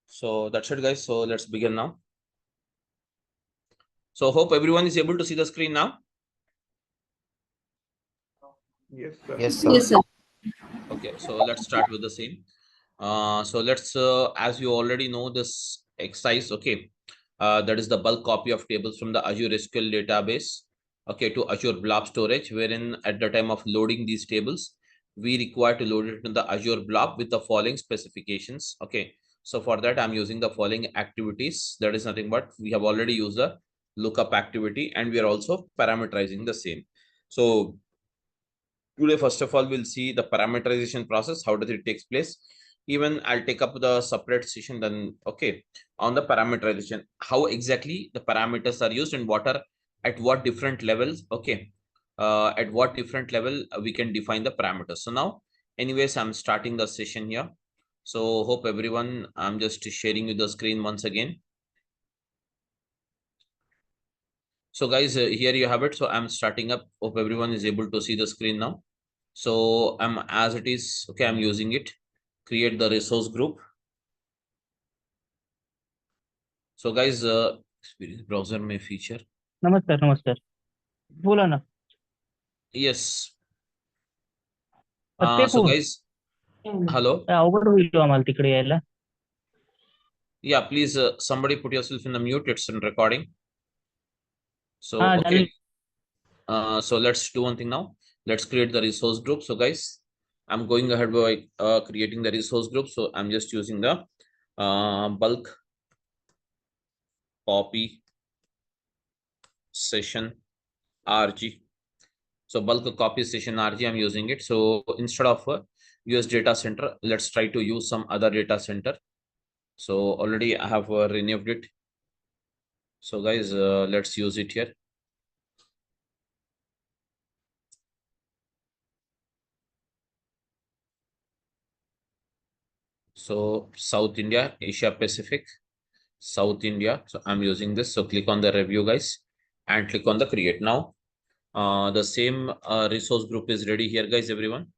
So that's it, guys. So let's begin now. So hope everyone is able to see the screen now. Yes, sir. Yes, sir. Yes, sir. Okay, so let's start with the same. So let's, as you already know, this exercise, okay, that is the bulk copy of tables from the Azure SQL database, okay, to Azure Blob storage, wherein at the time of loading these tables, we require to load it in the Azure Blob with the following specifications, okay. So for that, I'm using the following activities. That is nothing but we have already used the lookup activity, and we are also parameterizing the same. So today, first of all, we'll see the parameterization process. How does it take place? Even I'll take up the separate session then, okay, on the parameterization, how exactly the parameters are used and what are at what different levels, okay, at what different level we can define the parameters. So now, anyways, I'm starting the session here. So hope everyone, I'm just sharing you the screen once again. So guys, here you have it. So I'm starting up. Hope everyone is able to see the screen now. So I'm as it is, okay, I'm using it. Create the resource group. So guys, experience browser may feature. नमस्कार नमस्कार बोला ना Yes. ते So कोण guys, hello. अवघड होईल हो आम्हाला तिकडे यायला Yeah, please, somebody put yourself in the mute. It's in recording. So हा okay. So let's do one thing now. Let's create the resource group. So guys, I'm going ahead by creating the resource group. So I'm just using the bulk copy session RG. So bulk copy session RG, I'm using it. So instead of US data center, let's try to use some other data center. So already I have renamed it. So guys, let's use it here. So South India, Asia Pacific, South India. So I'm using this. So click on the review, guys, and click on the create. Now the same resource group is ready here, guys, everyone.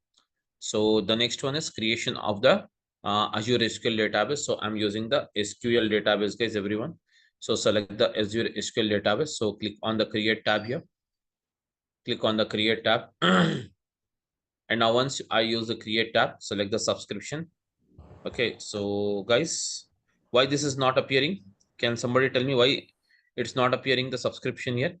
So the next one is creation of the Azure SQL database. So I'm using the SQL database, guys, everyone. So select the Azure SQL database. So click on the create tab here. Click on the create tab. And now once I use the create tab, select the subscription. Okay, so guys, why this is not appearing? Can somebody tell me why it's not appearing the subscription here?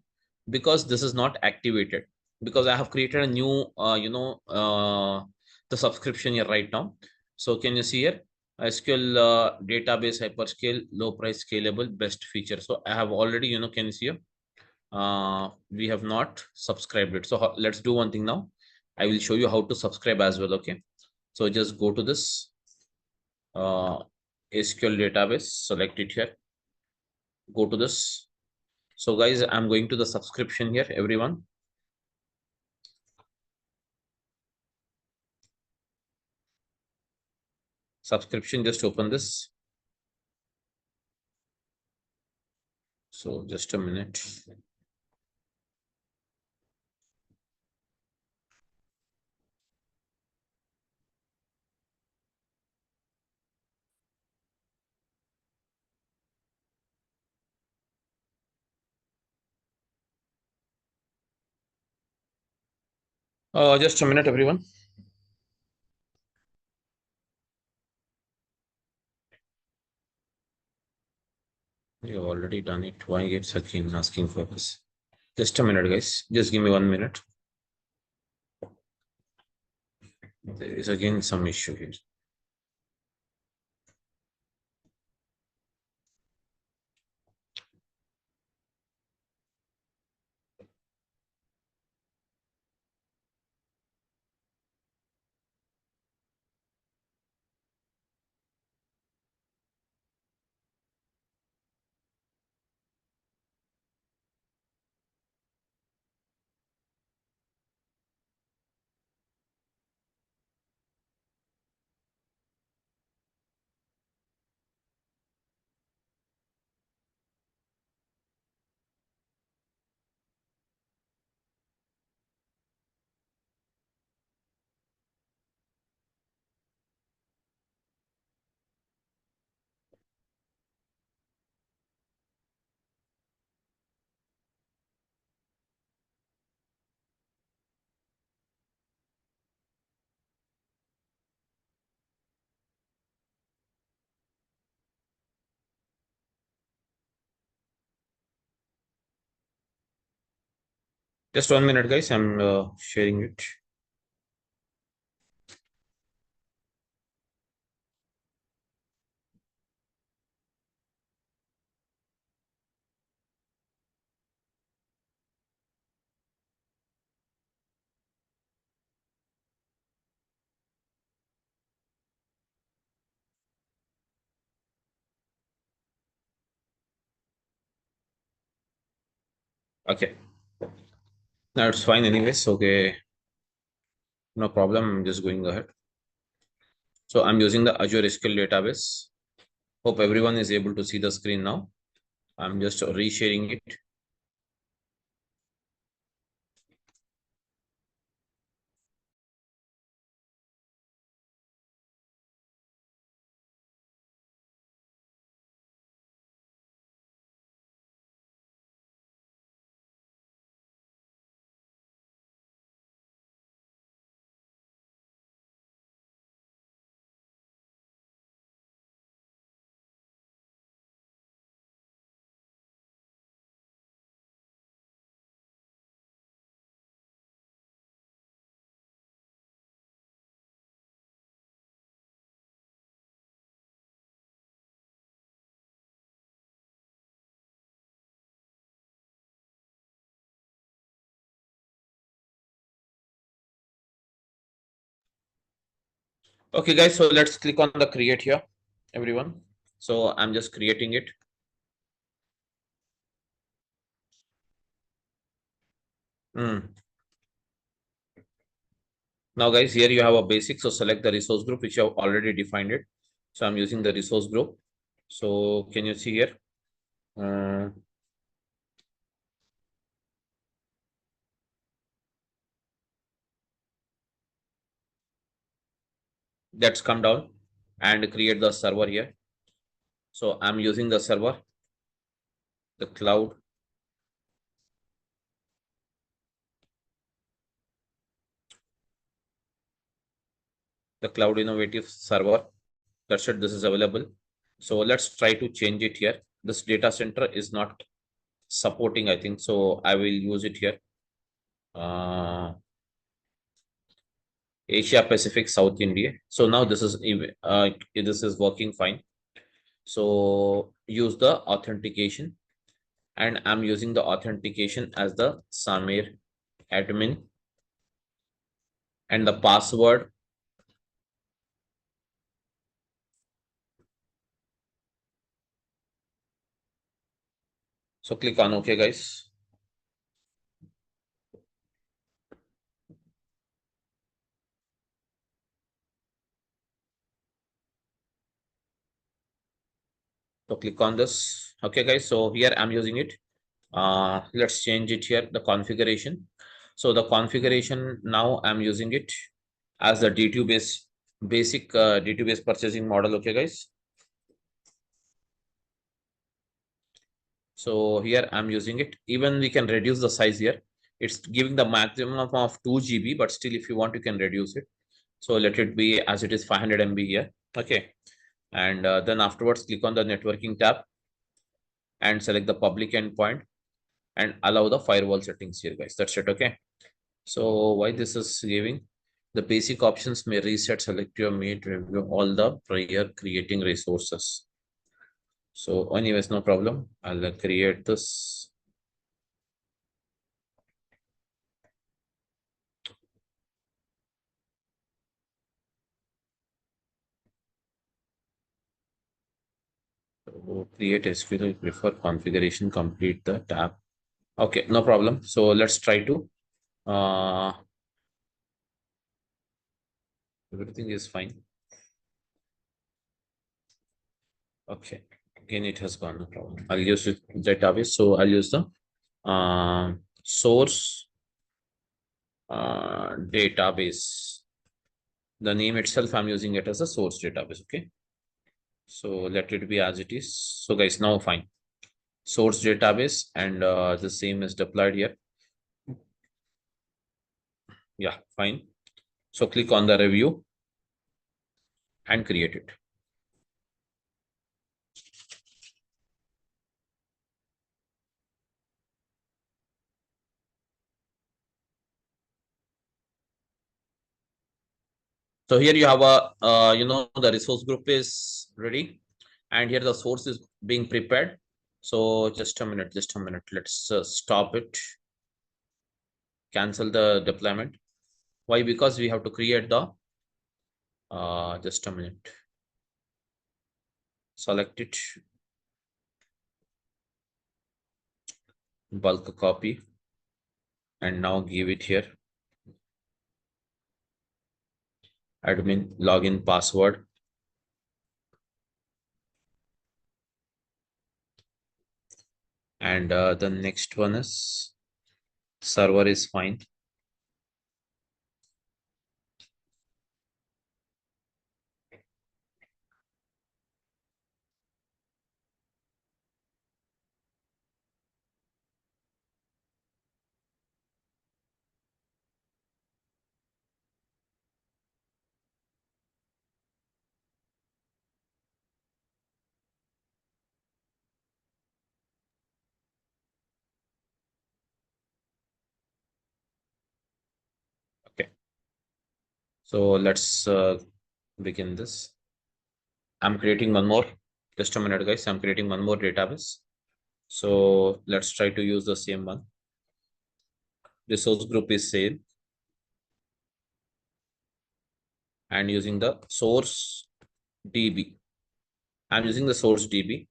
Because this is not activated. Because I have created a new, the subscription here right now. So can you see here? SQL database hyperscale, low price, scalable, best feature. So I have already, can you see here? We have not subscribed it. So let's do one thing now. I will show you how to subscribe as well. Okay. So just go to this SQL database, select it here, go to this. So guys, I'm going to the subscription here, everyone. Subscription, just open this. So just a minute. Just a minute, everyone. You've already done it. Why it's again asking for this? Just a minute, guys. Just give me 1 minute. There is again some issue here. Just 1 minute, guys. I'm sharing it. Okay, that's fine. Anyways, okay, no problem. I'm just going ahead. So I'm using the Azure SQL database. Hope everyone is able to see the screen now. I'm just resharing it. Okay, guys. So let's click on the create here, everyone. So I'm just creating it. Hmm. Now, guys, here you have a basic. So select the resource group, which you have already defined it. So I'm using the resource group. So can you see here? Uh, that's come down and create the server here. So I'm using the server, the cloud, innovative server. That's it. This is available. So let's try to change it here. This data center is not supporting, I think. So I will use it here. Uh, Asia Pacific, South India. So now this is working fine. So use the authentication, and I'm using the authentication as the Samir admin, and the password. So click on OK, guys. So click on this. Okay, guys. So here I'm using it. Let's change it here, the configuration. So the configuration, now I'm using it as the D2 base, basic D2 base purchasing model. Okay, guys. So here I'm using it. Even we can reduce the size here. It's giving the maximum of 2 GB, but still if you want, you can reduce it. So let it be as it is 500 MB here. Okay. And then afterwards, click on the networking tab and select the public endpoint and allow the firewall settings here, guys. That's it. Okay. So why this is giving the basic options may reset, select your mate, review all the prior creating resources. So anyways, no problem. I'll create this. So create SQL, prefer configuration, complete the tab. Okay, no problem. So let's try to uh everything is fine. Okay. Again, it has gone, no problem. I'll use it database. So I'll use the source database. The name itself, I'm using it as a source database. Okay. So let it be as it is. So guys, now fine. Source database, and the same is deployed here. Yeah, fine. So click on the review and create it. So here you have a, the resource group is ready, and here the source is being prepared. So just a minute, Let's stop it, cancel the deployment. Why? Because we have to create the, just a minute, select it, bulk copy, and now give it here, admin login password. And the next one is server is fine. Okay, so let's begin this. I'm creating one more. Just a minute, guys. I'm creating one more database. So let's try to use the same one. Resource group is same, and using the source DB. I'm using the source DB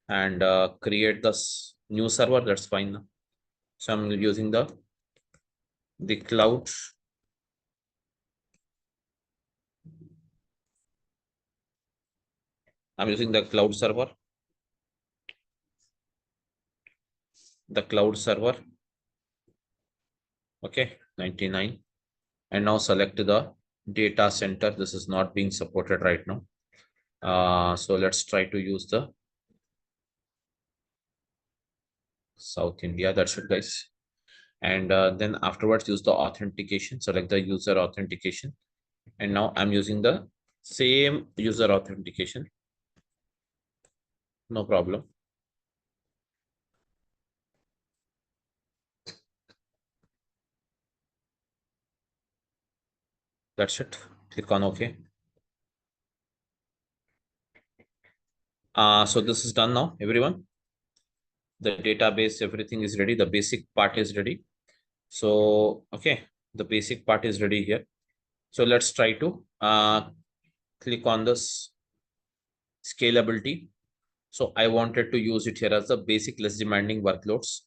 and create this new server. That's fine now. So I'm using the cloud. I'm using the cloud server. The cloud server. Okay, 99. And now select the data center. This is not being supported right now. So let's try to use the South India. That's it, guys. And then afterwards use the authentication. Select the user authentication. And now I'm using the same user authentication. No problem. That's it. Click on OK. So this is done now, everyone. The database, everything is ready. The basic part is ready. So, okay, the basic part is ready here. So let's try to click on this scalability. So I wanted to use it here as the basic less demanding workloads.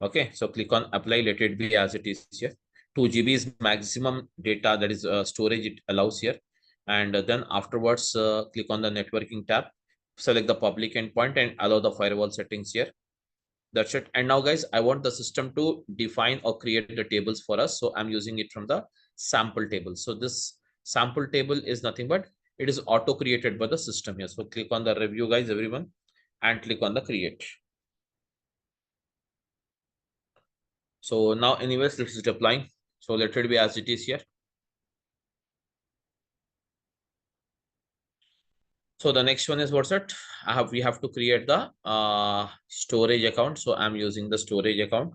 Okay, so click on apply, let it be as it is here. 2 GB is maximum data, that is storage it allows here. And then afterwards, click on the networking tab, select the public endpoint and allow the firewall settings here. That's it. And now, guys, I want the system to define or create the tables for us. So I'm using it from the sample table. So this sample table is nothing but it is auto created by the system here. So click on the review, guys, everyone, and click on the create. So now, anyways, this is deploying. So let it be as it is here. So the next one is what's it? We have to create the storage account. So I'm using the storage account.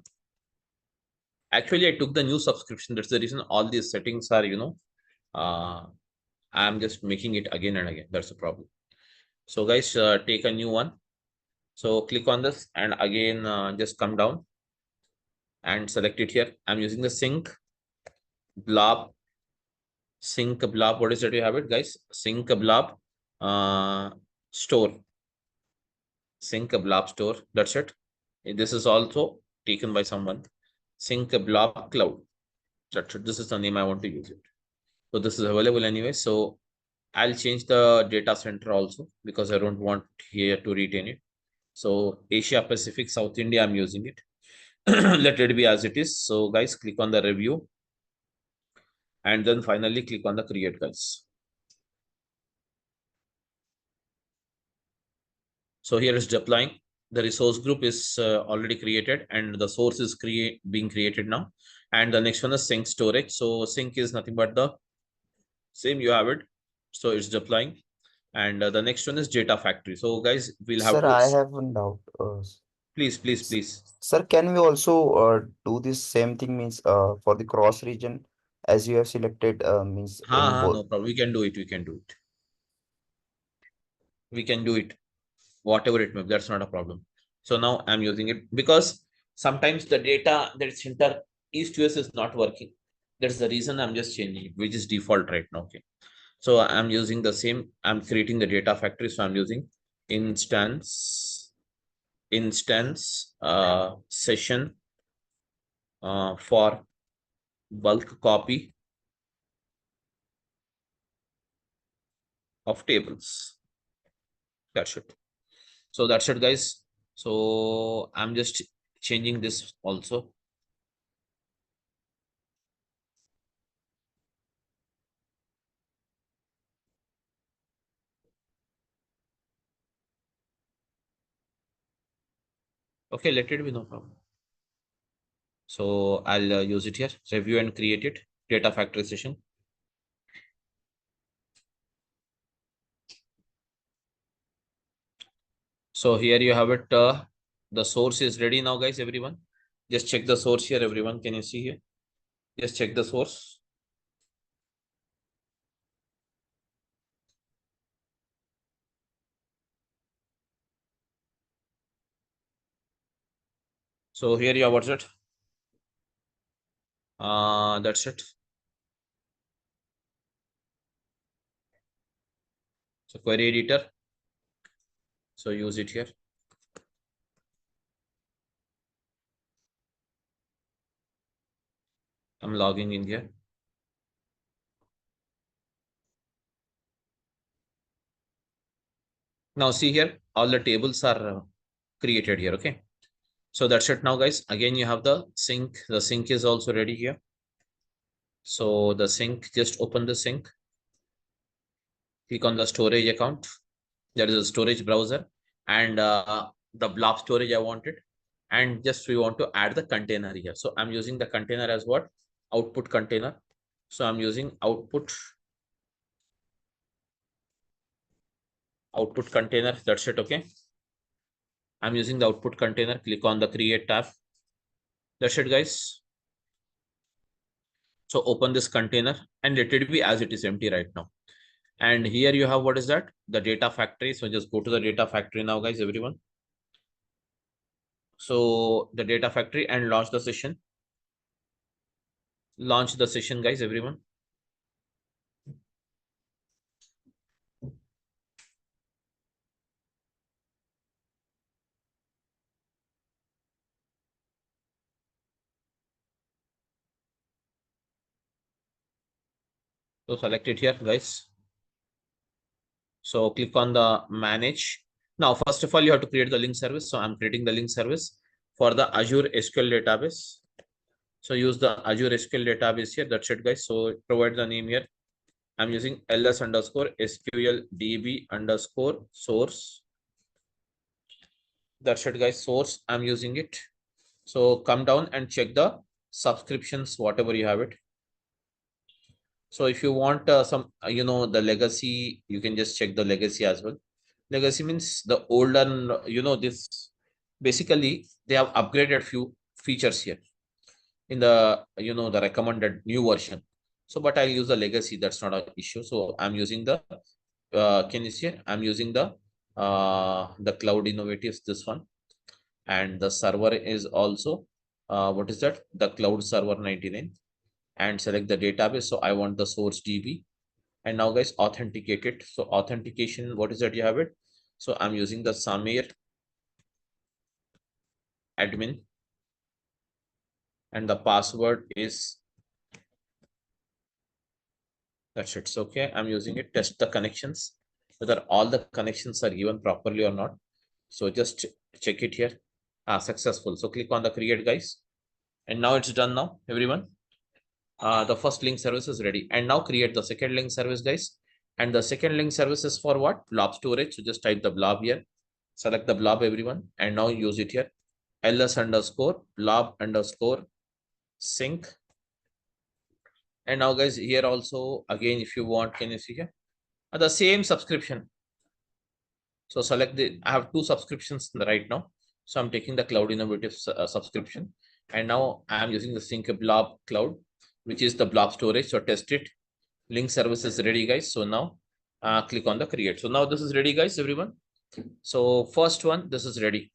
Actually, I took the new subscription. That's the reason all these settings are, I'm just making it again and again. That's the problem. So guys, take a new one. So click on this and again, just come down and select it here. I'm using the blob, sync blob. What is it? You have it, guys. Sync blob store. Sync blob store. That's it. This is also taken by someone. Sync blob cloud. That's it. This is the name I want to use it. So this is available anyway. So I'll change the data center also because I don't want here to retain it. So Asia Pacific, South India, I'm using it. Let it be as it is. So guys, click on the review and then finally click on the create, guys. So here is deploying. The resource group is already created and the source is being created now. And the next one is sync storage. So sync is nothing but the same, you have it. So it's deploying. And the next one is data factory. So guys, we'll have Sir, to, I have one doubt. please. Sir, can we also do this same thing means for the cross region as you have selected means in Ha, both. no problem. We can do it. We can do it. We can do it. Whatever it may be, that's not a problem. So now I'm using it because sometimes the data that's enter east US is not working. That's the reason I'm just changing it, which is default right now. Okay. So I'm using the same, I'm creating the data factory. So I'm using instance session for bulk copy of tables. That's it. So that's it, guys. So I'm just changing this also. Okay, let it be, no problem. So I'll use it here, review and create it, data factory session. So here you have it. The source is ready now, guys, everyone. Just check the source here, everyone. Can you see here? Just check the source. So here you have what's it. That's it. So query editor. So use it here. I'm logging in here. Now see here, all the tables are created here. Okay. So that's it now, guys. Again, you have the sink. The sink is also ready here. So the sink, just open the sink. Click on the storage account. There is a storage browser and the blob storage I wanted. And just we want to add the container here. So I'm using the container as what? Output container. So I'm using output container. That's it. Okay. I'm using the output container. Click on the create tab. That's it, guys. So open this container and let it be as it is empty right now. And here you have what is that? The data factory. So just go to the data factory now, guys, everyone. So the data factory and launch the session. Launch the session, guys, everyone. So select it here, guys. So click on the manage. Now, first of all, you have to create the link service. So I'm creating the link service for the Azure SQL database. So use the Azure SQL database here. That's it, guys. So provide the name here. I'm using ls underscore SQL DB underscore source. That's it, guys. Source, I'm using it. So come down and check the subscriptions, whatever you have it. So if you want some, the legacy, you can just check the legacy as well. Legacy means the older, this basically they have upgraded few features here in the, the recommended new version. So, but I'll use the legacy. That's not an issue. So I'm using the, can you see? I'm using the cloud innovatives, this one. And the server is also, what is that? The cloud server 99 and select the database. So I want the source DB. And now, guys, authenticate it. So authentication, what is that you have it? So I'm using the Samir admin and the password is, that's it. So okay, I'm using it. Test the connections, whether all the connections are given properly or not. So just check it here. Successful. So click on the create, guys. And now it's done now, everyone. The first link service is ready. And now create the second link service, guys. And the second link service is for what? Blob storage. So just type the blob here. Select the blob, everyone. And now use it here. ls underscore blob underscore sync. And now, guys, here also, again, if you want, can you see here? The same subscription. So select I have two subscriptions right now. So I'm taking the cloud innovative subscription. And now I'm using the sync blob cloud. which is the blob storage. So test it. Link service is ready, guys. So now click on the create. So now this is ready, guys, everyone. So first one, this is ready.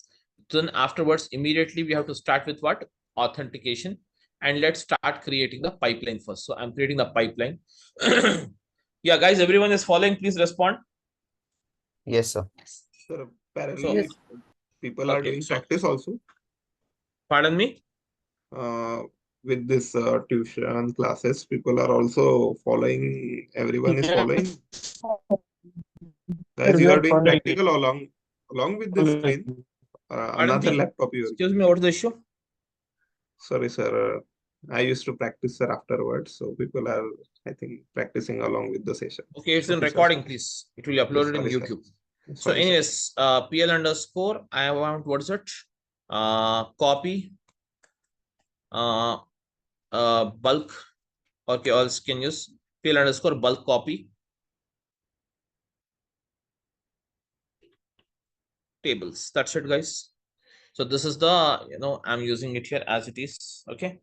Then afterwards, immediately we have to start with what? Authentication. And let's start creating the pipeline first. So I'm creating the pipeline. Yeah, guys, everyone is following. Please respond. Yes, sir. Sir, parallelly, people are doing practice also. Pardon me? With this tuition classes, people are also following. Everyone is following. Guys, you are doing practical along with this screen. Another laptop you. Excuse me, what's the issue? Sorry, sir. I used to practice, sir, afterwards. So people are, I think, practicing along with the session. Okay, it's in recording, please. It will be uploaded in YouTube. So anyways, PL underscore, I want, what's it? Copy, bulk, okay, else can use PL underscore bulk copy tables. That's it, guys. So this is the, I'm using it here as it is. Okay.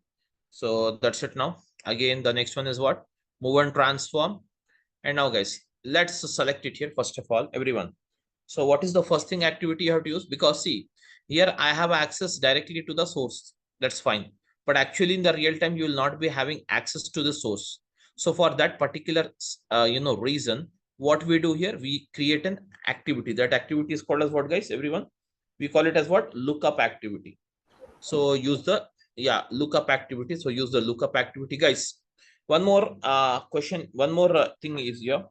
So that's it now. Again, the next one is what? Move and transform. And now, guys, let's select it here. First of all, everyone. So what is the first thing activity you have to use? Because see, here I have access directly to the source. That's fine. But actually in the real time, you will not be having access to the source. So for that particular, reason, what we do here, we create an activity. That activity is called as what, guys? Everyone, we call it as what? Lookup activity. So use the lookup activity. So use the lookup activity, guys. One more question. One more thing is here.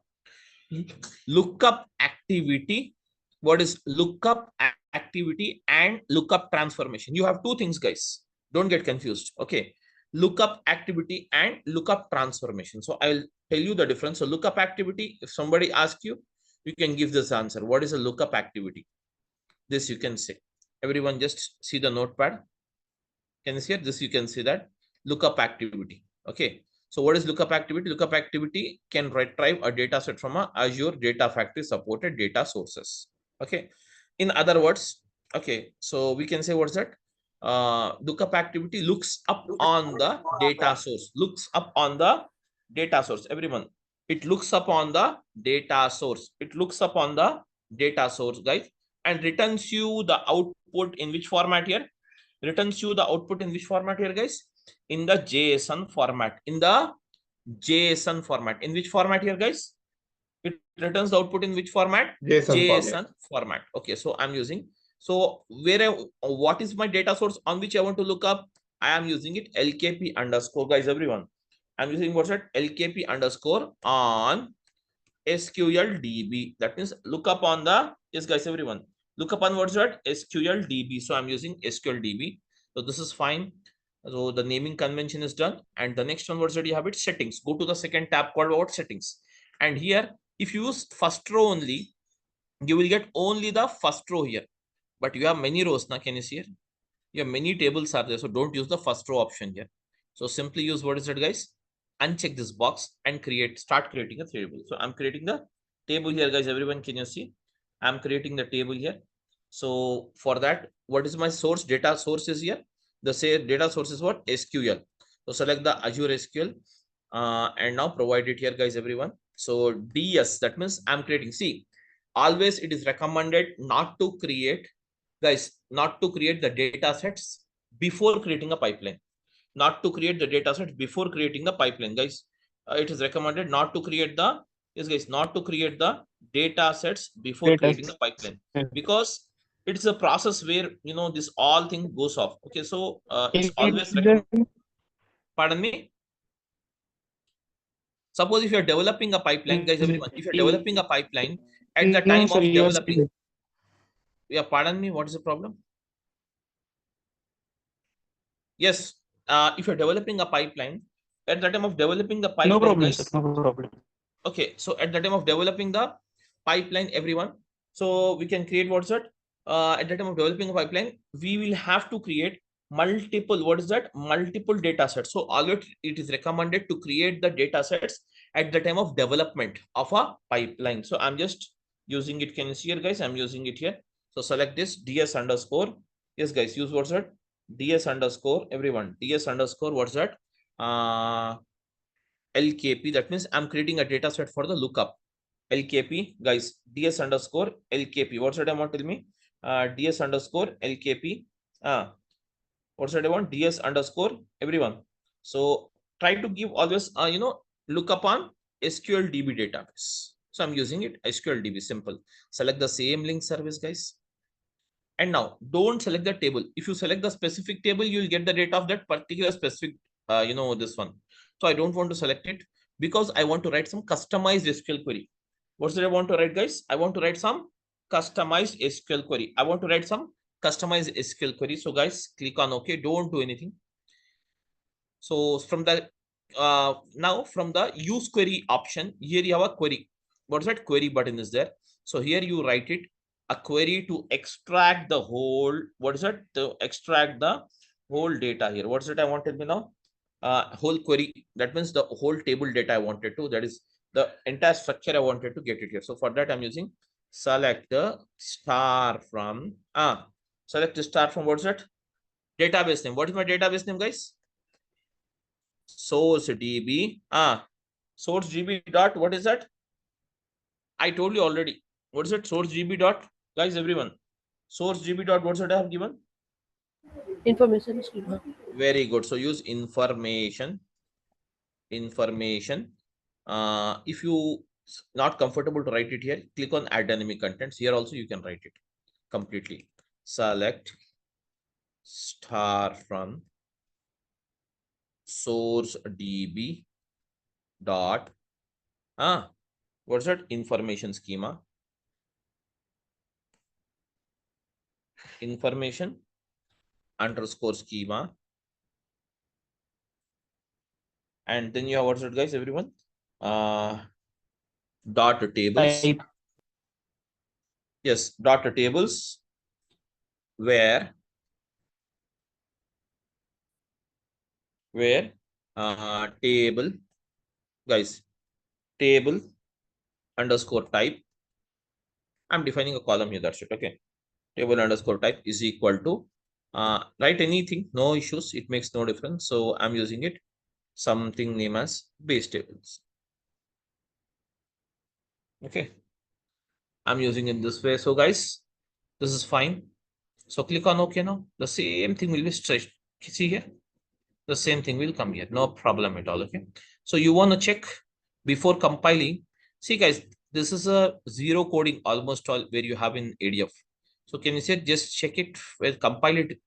Lookup activity. What is lookup activity and lookup transformation? You have two things, guys. Don't get confused. Okay. Lookup activity and lookup transformation. So I'll tell you the difference. So lookup activity, if somebody asks you, you can give this answer. What is a lookup activity? This you can say. Everyone just see the notepad. Can you see it? This you can see that lookup activity. Okay. So what is lookup activity? Lookup activity can retrieve a data set from a Azure Data Factory supported data sources. Okay. In other words, okay. So we can say what's that? Lookup activity looks up on the data source. Looks up on the data source. Everyone, it looks up on the data source. It looks up on the data source, guys, and returns you the output in which format here? Returns you the output in which format here, guys? In the JSON format. In the JSON format. In which format here, guys? It returns the output in which format? JSON format. Okay, so I'm using. So what is my data source on which I want to look up? I am using it LKP underscore, guys, everyone. I'm using what's that? LKP underscore on SQL DB. That means look up on the, yes, guys, everyone. Look up on what's that? SQL DB. So I'm using SQL DB. So this is fine. So the naming convention is done. And the next one, what's that? You have it? Settings. Go to the second tab called what? Settings. And here, if you use first row only, you will get only the first row here. But you have many rows now. Can you see here? You have many tables are there. So don't use the first row option here. So simply use what is it, guys? Uncheck this box and start creating a table. So I'm creating the table here, guys. Everyone, can you see? I'm creating the table here. So for that, what is my source? Data source is here. The say data source is what? SQL. So select the Azure SQL and now provide it here, guys, everyone. So DS, that means I'm creating. See, always it is recommended not to create, guys, not to create the data sets before creating a pipeline. Not to create the data sets before creating the pipeline, guys. It is recommended not to create the, yes, guys, not to create the data sets before creating the pipeline, because it's a process where this all thing goes off. Okay, so it's always recommended. Pardon me. Suppose if you're developing a pipeline, guys, everyone, if you're developing a pipeline at the time of developing, yeah, pardon me, what is the problem? Yes, if you're developing a pipeline, at the time of developing the pipeline, no problem, guys, sir, no problem. Okay, so at the time of developing the pipeline, everyone, so we can create what's that? At the time of developing a pipeline, we will have to create multiple, what is that? Multiple data sets. So always it is recommended to create the data sets at the time of development of a pipeline. So I'm just using it. Can you see here, guys? I'm using it here. So select this DS underscore. Yes, guys, use what's that? DS underscore, everyone. DS underscore, what's that? LKP. That means I'm creating a data set for the lookup. LKP, guys, DS underscore LKP. What's that I want? Tell me. DS underscore LKP. What's that I want? DS underscore everyone. So try to give always, look upon SQL DB database. So I'm using it SQL DB. Simple. Select the same link service, guys. And now don't select the table. If you select the specific table, you will get the data of that particular specific, this one. So I don't want to select it because I want to write some customized SQL query. What's that I want to write, guys? I want to write some customized SQL query. I want to write some customized SQL query. So guys, click on OK. Don't do anything. So from the now from the use query option, here you have a query. What's that? Query button is there. So here you write it, a query to extract the whole, what is that? To extract the whole data here. What's it I wanted me now? Whole query. That means the whole table data I wanted to, that is the entire structure I wanted to get it here. So for that I'm using select the star from, select the star from, what's that? Database name. What is my database name, guys? Source DB. Source DB dot, what is that? I told you already. What is it? Source DB dot, guys, everyone. Source DB dot, what's that I have given? Information schema. Very good. So use information. If you not comfortable to write it here, click on add dynamic contents. Here also you can write it completely. Select star from source DB dot, what's that? Information schema. Information underscore schema. And then you have, what's it, guys, everyone? Dot tables. Type. Yes, dot tables where table, guys, table underscore type. I'm defining a column here, that's it. Okay, table underscore type is equal to, write anything, no issues, it makes no difference. So I'm using it something named as base tables. Okay, I'm using it this way. So guys, this is fine. So click on OK now. The same thing will be stretched. See here, the same thing will come here. No problem at all. Okay, so you want to check before compiling. See guys, this is a zero coding almost all where you have in ADF. So can you say just check it, well, compile it,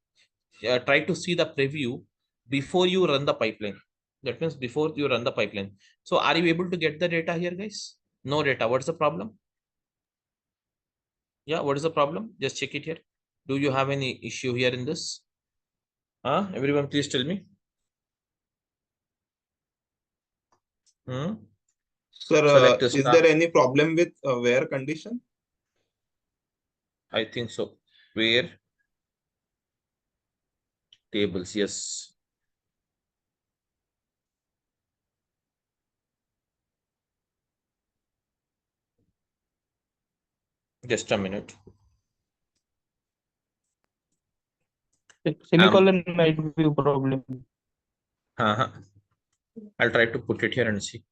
try to see the preview before you run the pipeline. That means before you run the pipeline. So are you able to get the data here, guys? No data. What's the problem? Yeah, what is the problem? Just check it here. Do you have any issue here in this? Everyone, please tell me. Sir, is there any problem with where condition? I think so. Where tables, yes. Just a minute. Semicolon might be a problem. I'll try to put it here and see.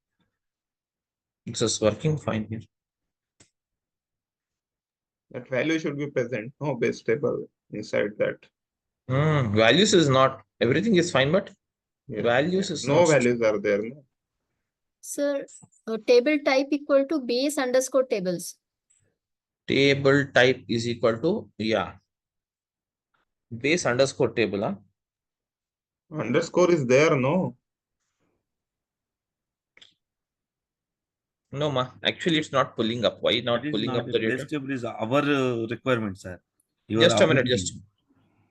It's just working fine here. That value should be present. No base table inside that. Values is not, everything is fine, but values is no not. values are there. No? Sir, table type equal to base underscore tables. Table type is equal to, yeah, base underscore table. Underscore is there, no? No, ma. Actually, it's not pulling up. Why not pulling up the data? Base table is our requirement, sir. Just a minute, just.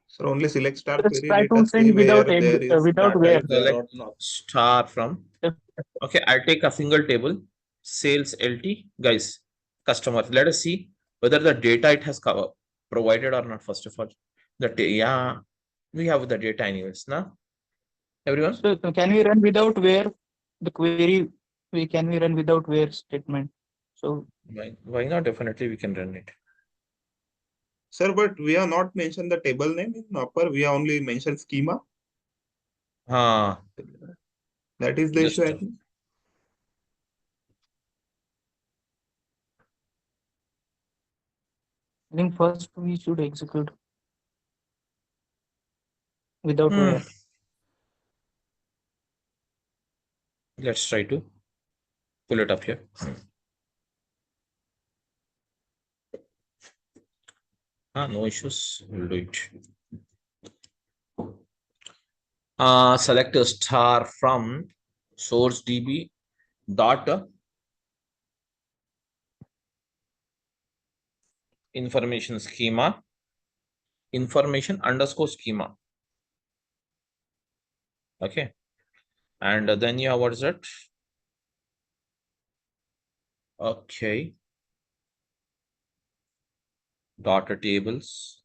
So only select star Let's query try data, to see send where without there is without data where. is there or Select not. star from. Okay, I'll take a single table. Sales LT, guys, customer. Let us see whether the data it has provided or not. First of all, yeah, we have the data anyways. Now, everyone. So can we run without where the query? Can we run without where statement? So Why not? Definitely, we can run it. Sir, but we have not mentioned the table name in upper. We have only mentioned schema. That is the issue, I think. I think first we should execute without where. Let's try to pull it up here. No issues. We'll do it. Select a star from source DB dot information schema information underscore schema. Okay, and then you have what is it? Okay, data tables.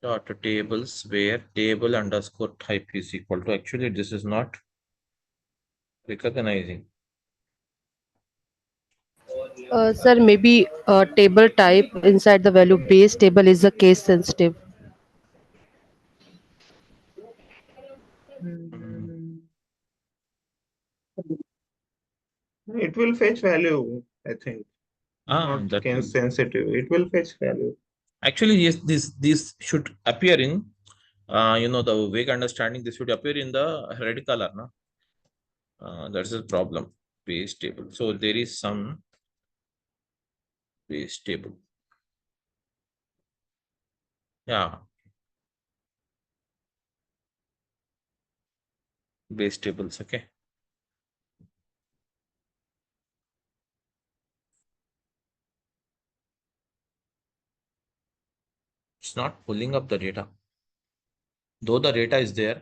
Data tables where table underscore type is equal to, actually this is not recognizing. Sir, maybe table type inside the value base table is a case sensitive. It will fetch value, I think. Not That case sensitive. It will fetch value. actually, yes, this should appear in the vague understanding. This should appear in the red color, no? That's the problem. Base table. So there is some base table. Yeah. Base tables. Okay. It's not pulling up the data. Though the data is there.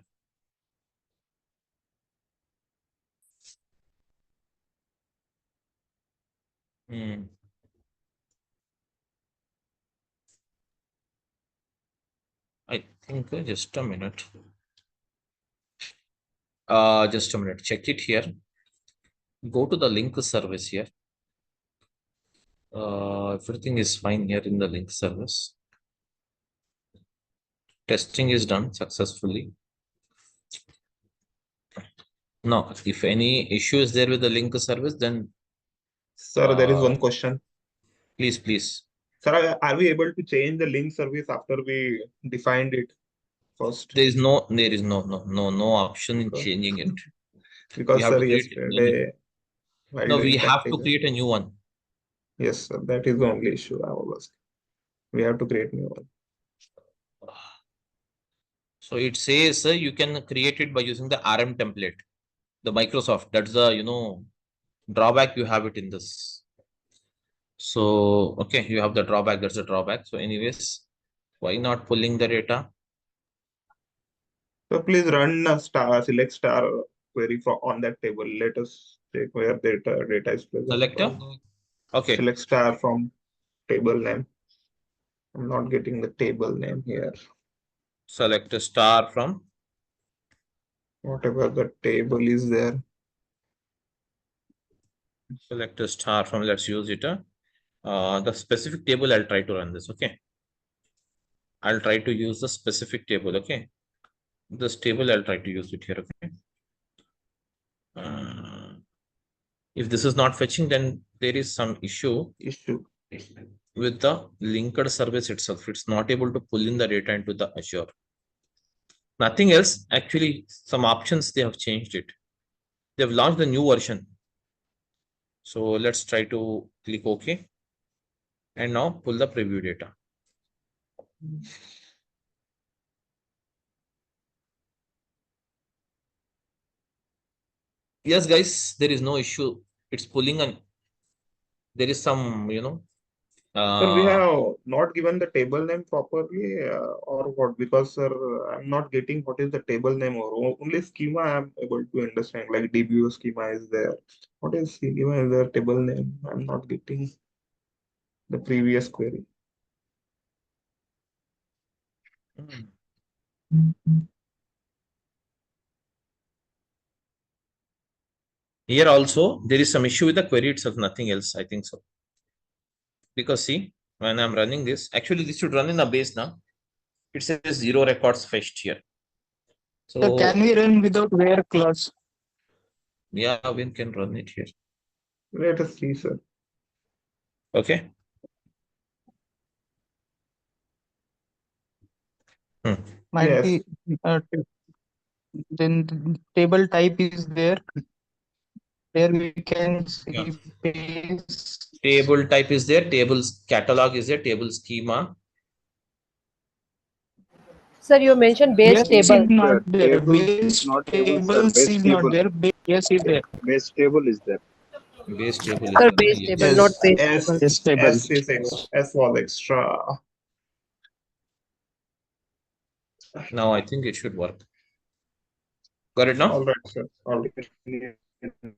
I think just a minute. Just a minute. Check it here. Go to the link service here. Everything is fine here in the link service. Testing is done successfully. Now, if any issue is there with the link service, then Sir, there is one question. please. Sir, are we able to change the link service after we defined it first? There is no option in changing it. Because have sir, to create yesterday while No, we doing have to practical- create a new one. Yes, sir, that is the only issue I was asking. We have to create new one. So it says you can create it by using the RM template, the Microsoft. That's the drawback you have it in this. So okay, you have the drawback. That's the drawback. So anyways, why not pulling the data? So please run a select star query on that table. Let us check where data is present. Selector. Okay. Select star from table name. I'm not getting the table name here. Select a star from whatever the table is there. Select a star from, let's use it. The specific table, I'll try to run this. Okay. I'll try to use the specific table. Okay. This table, I'll try to use it here. Okay. If this is not fetching, then there is some issue with the linked service itself. It's not able to pull in the data into the Azure. Nothing else. Actually, some options they have changed it. They've launched the new version. So let's try to click OK. And now pull the preview data. Yes, guys, there is no issue. It's pulling and there is some, Sir, we have not given the table name properly or what? Because sir, I'm not getting what is the table name or only schema I'm able to understand. Like DBO schema is there. What is schema is the table name? I'm not getting the previous query. Here also, there is some issue with the query itself, nothing else, I think so. Because see, when I'm running this, actually this should run in a base now. It says 0 records fetched here. So can we run without where clause? Yeah, we can run it here. Let us see, sir. Okay. Might Yes. be then the table type is there. There we can Yeah. see base. Table type is there. Tables catalog is there. Table schema. Sir, you mentioned base Yes, is table. not there. Tables, Base not table, sir. tables Base is not table. there. Base is there. Base table is there. Base table is Sir, there. base table, Yes. not Yes. base S table. Base table. S is S was extra. Now I think it should work. Got it now? All right, sir. All right.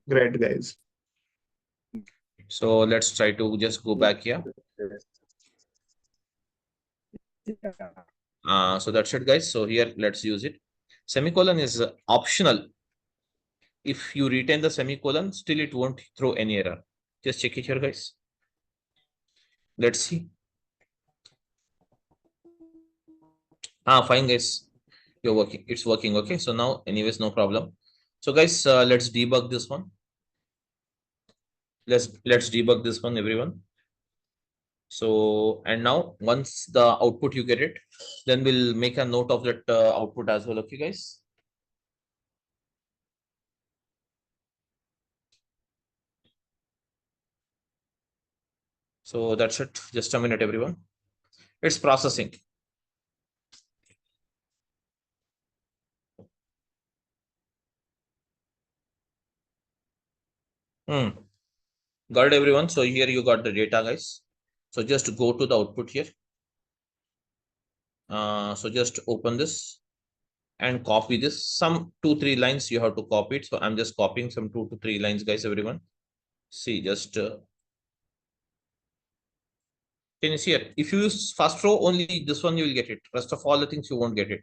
Great, guys. So let's try to just go back here. So that's it, guys. So here, let's use it. Semicolon is optional. If you retain the semicolon, still it won't throw any error. Just check it here, guys. Let's see. Fine, guys. You're working. It's working. Okay. So now, anyways, no problem. So, guys, let's debug this one. Let's debug this one, everyone. So, and now once the output you get it, then we'll make a note of that output as well. Okay, guys. So that's it. Just a minute, everyone. It's processing. Got it, everyone. So here you got the data, guys. So just go to the output here. So just open this and copy this. Some 2-3 lines you have to copy it. So I'm just copying some 2 to 3 lines, guys, everyone. See, just can you see it? If you use first row only, this one you will get it. Rest of all the things you won't get it.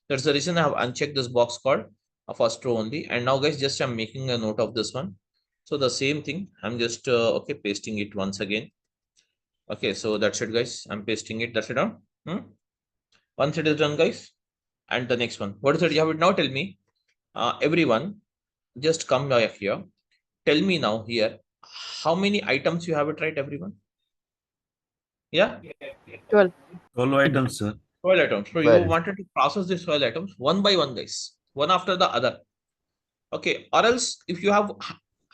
That's the reason I have unchecked this box called a first row only. And now, guys, just I'm making a note of this one. So the same thing, I'm just okay, pasting it once again. Okay, so that's it, guys. I'm pasting it. That's it down. Once it is done, guys, and the next one. What is it? You have it now. Tell me, everyone, just come back here. Tell me now here, how many items you have it, right, everyone? Yeah, 12. 12 items, sir. 12 items. So you 12. wanted to process these 12 items one by one, guys, one after the other. Okay, or else if you have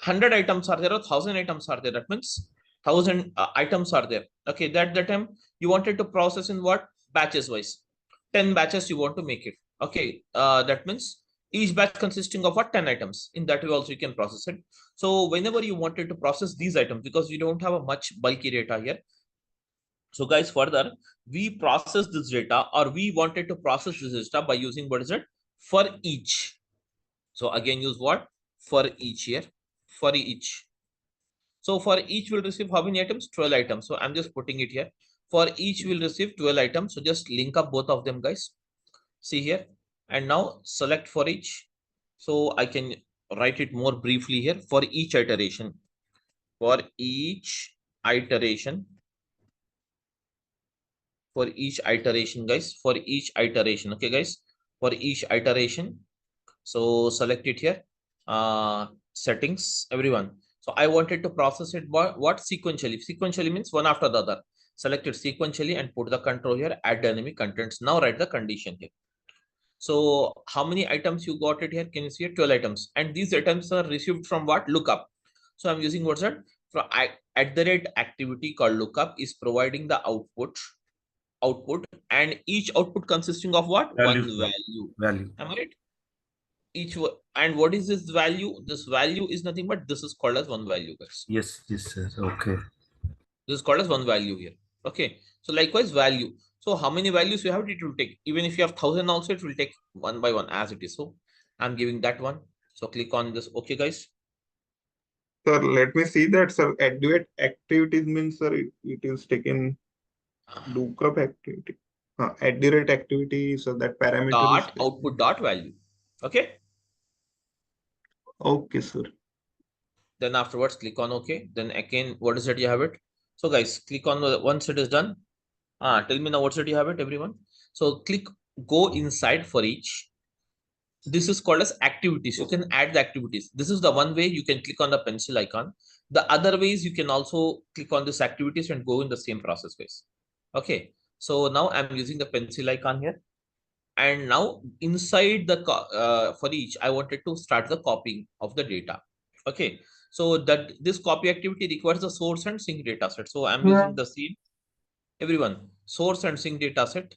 100 items are there or 1000 items are there, that means 1000 items are there. Okay, that the time you wanted to process in what batches wise, 10 batches you want to make it. Okay, that means each batch consisting of what 10 items. In that way also you can process it. So whenever you wanted to process these items, because you don't have a much bulky data here. So guys, further we process this data, or we wanted to process this data by using what is it, for each. So again, use what, for each here, for each. So for each will receive how many items? 12 items. So I'm just putting it here. For each will receive 12 items. So just link up both of them, guys. See here. And now select for each. So I can write it more briefly here. For each iteration. For each iteration. For each iteration, guys. For each iteration. Okay, guys. For each iteration. So select it here. Settings, everyone. So I wanted to process it what sequentially. Sequentially means one after the other. Select it sequentially and put the control here. Add dynamic contents. Now write the condition here. So how many items you got it here? Can you see it? 12 items. And these items are received from what? Lookup. So I'm using what's that? From at the rate activity called lookup is providing the output, and each output consisting of what? Value, One sir. value. Value. Am I right? And what is this value? This value is nothing but this is called as one value, guys. Yes, sir. Okay. This is called as one value here. Okay, so likewise value. So how many values you have, it will take. Even if you have 1000 also, it will take one by one as it is. So I'm giving that one. So click on this. Okay, guys. Sir, let me see that, sir. Activate activities means, sir, it is taken lookup activity. At the rate activity, so that parameter Dot is output dot value. Okay. okay, sir. Then afterwards, click on OK. Then again, what is it? You have it. So guys, click on once it is done. Tell me now what's it you have it, everyone. So click go inside for each. This is called as activities. You can add the activities. This is the one way you can click on the pencil icon. The other ways you can also click on this activities and go in the same process ways. Okay. So now I'm using the pencil icon here. And now inside the for each, I wanted to start the copying of the data. Okay. So that this copy activity requires the source and sync data set. So I'm using the same, everyone, source and sync data set,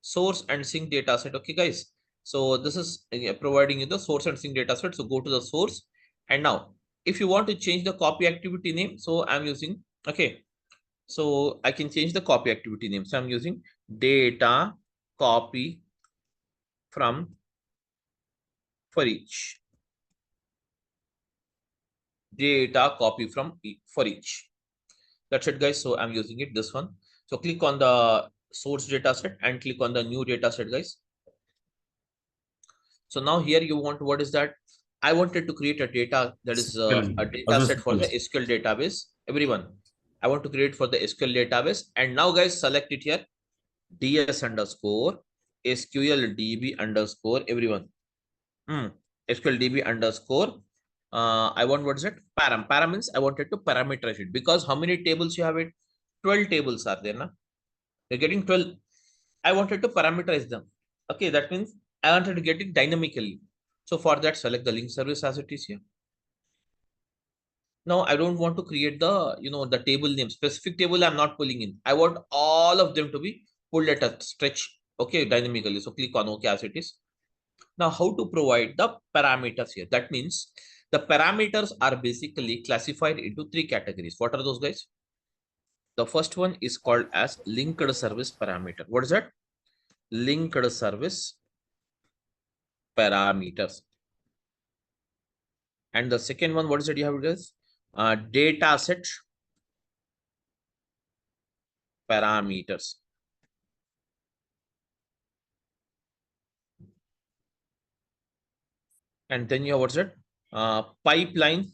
source and sync data set. Okay, guys. So this is providing you the source and sync data set. So go to the source. And now if you want to change the copy activity name, so I'm using, okay, so I can change the copy activity name. So I'm using data copy from for each, data copy from for each. That's it, guys. So I'm using it, this one. So click on the source data set and click on the new data set, guys. So now here you want, what is that? I wanted to create a data that is a data Azure set for the Sql. SQL database. Everyone, I want to create for the SQL database. And now, guys, select it here. DS underscore SQL DB underscore everyone. SQL DB underscore. I want, what is it? Param means I wanted to parameterize it, because how many tables you have it? 12 tables are there. Na? You're getting 12. I wanted to parameterize them. Okay, that means I wanted to get it dynamically. So for that, select the link service as it is here. Now I don't want to create the, the table name, specific table I'm not pulling in. I want all of them to be pulled at a stretch, okay, dynamically. So click on OK as it is. Now how to provide the parameters here? That means the parameters are basically classified into 3 categories. What are those, guys? The first one is called as linked service parameter. What is that? Linked service parameters. And the second one, what is it you have it is? Data set parameters. And then you have, what's it? Pipeline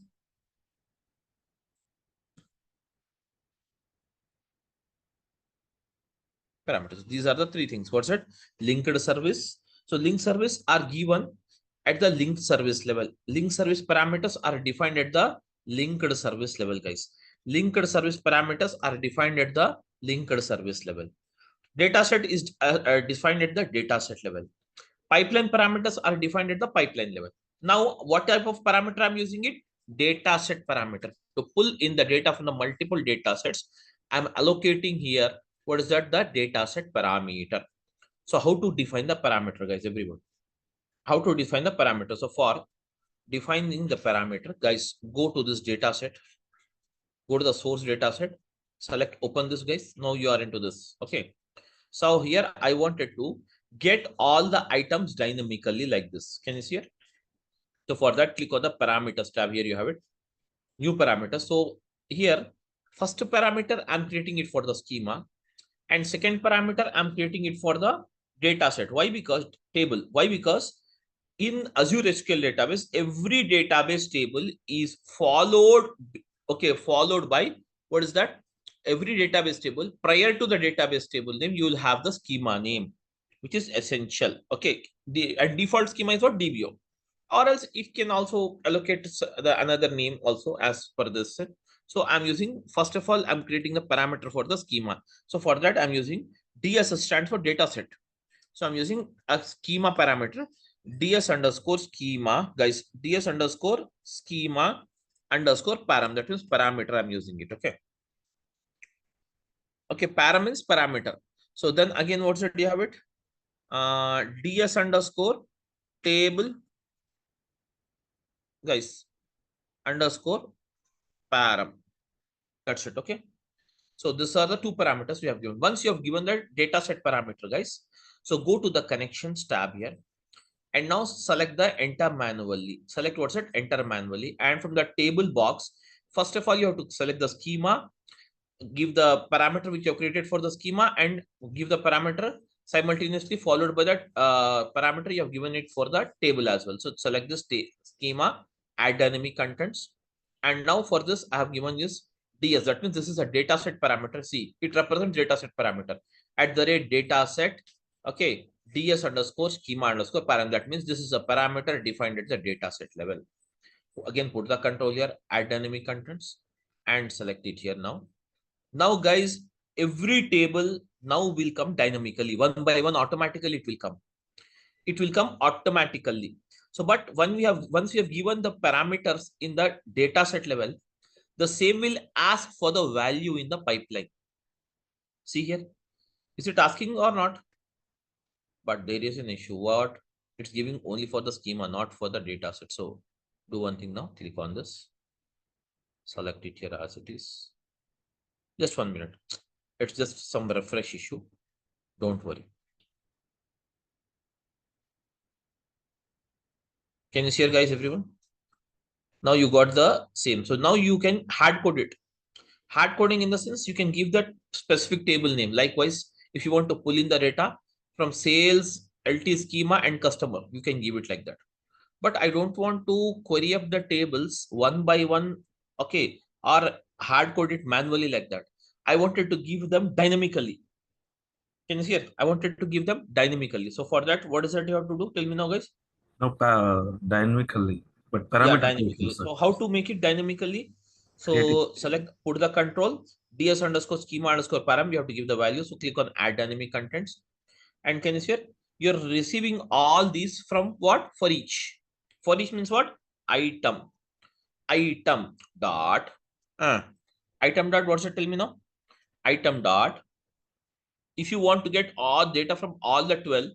parameters. These are the 3 things. What's it? Linked service. So linked service are given at the linked service level. Linked service parameters are defined at the linked service level, guys. Linked service parameters are defined at the linked service level. Dataset is defined at the dataset level. Pipeline parameters are defined at the pipeline level. Now, what type of parameter I'm using it? Dataset parameter. To pull in the data from the multiple datasets, I'm allocating here, what is that? The dataset parameter. So how to define the parameter, guys, everyone? How to define the parameter? So for defining the parameter, guys, go to this dataset, go to the source dataset, select, open this, guys. Now you are into this. Okay. So here I wanted to get all the items dynamically like this. Can you see it? So for that, click on the parameters tab. Here you have it. New parameter. So here, first parameter, I'm creating it for the schema. And second parameter, I'm creating it for the data set. Why? Because table. Why? Because in Azure SQL database, every database table is followed. Okay, followed by, what is that? Every database table, prior to the database table name, you will have the schema name, which is essential. Okay, the default schema is what? DBO, or else it can also allocate the another name also as per this. So I'm using, first of all, I'm creating the parameter for the schema. So for that, I'm using DS stands for data set. So I'm using a schema parameter, DS underscore schema, guys, DS underscore schema underscore param. That means parameter I'm using it. Okay. Okay, param means parameter. So then again, what's it? Do you have it? DS underscore table, guys, underscore param. That's it. Okay. So these are the 2 parameters we have given. Once you have given the data set parameter, guys, so go to the connections tab here. And now select the enter manually. Select what's it? Enter manually. And from the table box, first of all, you have to select the schema, give the parameter which you have created for the schema, and give the parameter simultaneously followed by that parameter you have given it for the table as well. So select this schema, add dynamic contents. And now for this, I have given this DS. That means this is a dataset parameter. See, it represents dataset parameter at the rate dataset. Okay, ds underscore schema underscore param. That means this is a parameter defined at the data set level. Again, put the control here, add dynamic contents, and select it here now. Now, guys, every table now will come dynamically, one by one, automatically it will come. It will come automatically. So, but once we have given the parameters in the data set level, the same will ask for the value in the pipeline. See here, is it asking or not? But there is an issue. What? It's giving only for the schema, not for the data set. So do one thing now, click on this, select it here as it is. Just 1 minute. It's just some refresh issue. Don't worry. Can you see here, guys, everyone? Now you got the same. So now you can hard code it. Hard coding in the sense you can give that specific table name. Likewise, if you want to pull in the data from sales, LT schema, and customer, you can give it like that. But I don't want to query up the tables one by one, okay, or hard code it manually like that. I wanted to give them dynamically. Can you see it? I wanted to give them dynamically. So for that, what is that you have to do? Tell me now, guys. No, dynamically, but Yeah, parameter dynamically. sir. So how to make it dynamically? So select, put the control, ds underscore schema underscore param. You have to give the value. So click on add dynamic contents. And can you see it? You're receiving all these from what? For each. For each means what? Item. Item dot. Item dot, what's it? Tell me now. Item dot. If you want to get all data from all the 12,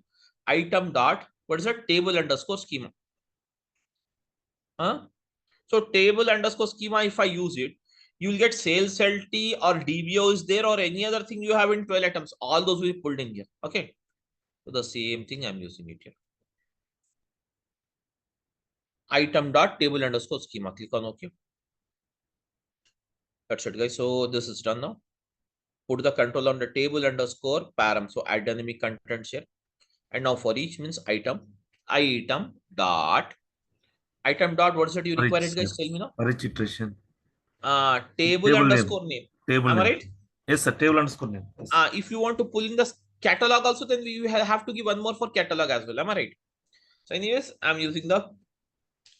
item dot, what is that? Table underscore schema. So table underscore schema, if I use it, you will get sales LT or DBO is there, or any other thing you have in 12 items. All those will be pulled in here. Okay. So the same thing I'm using it here. Item dot table underscore schema. Click on OK. That's it, guys. So this is done now. Put the control on the table underscore param. So add dynamic contents here. And now for each means item dot. Item dot, what is it you require it, guys? Tell me now. Registration. Table underscore name. Table Am I name. right? Yes, sir. Table underscore name. Yes. If you want to pull in the catalog also, then we have to give one more for catalog as well. Am I right? So anyways, I'm using the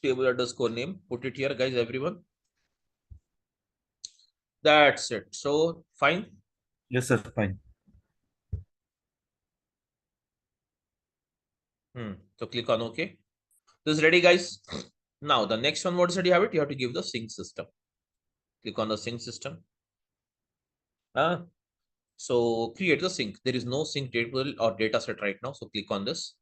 table underscore name. Put it here, guys, everyone. That's it. So fine. Yes, sir. Fine. So click on OK. This is ready, guys. Now the next one, what is it you have it? You have to give the sync system. Click on the sync system. So create the sync. There is no sync table or data set right now. So click on this.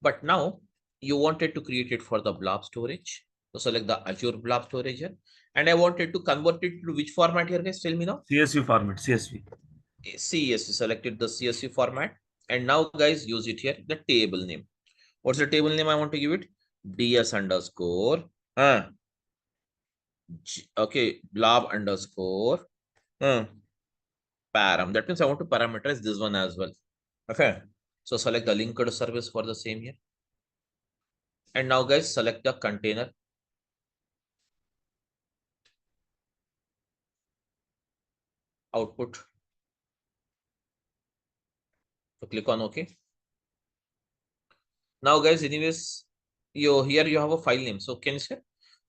But now you wanted to create it for the blob storage. So select the Azure Blob storage here. And I wanted to convert it to which format here, guys? Tell me now. CSV format. CSV. CSV. Selected the CSV format. And now, guys, use it here. The table name. What's the table name I want to give it? ds underscore. Okay. Blob underscore. Param. That means I want to parameterize this one as well. Okay. So select the linked service for the same here. And now, guys, select the container. Output. So click on OK. Now, guys, anyways, here you have a file name. So can you say,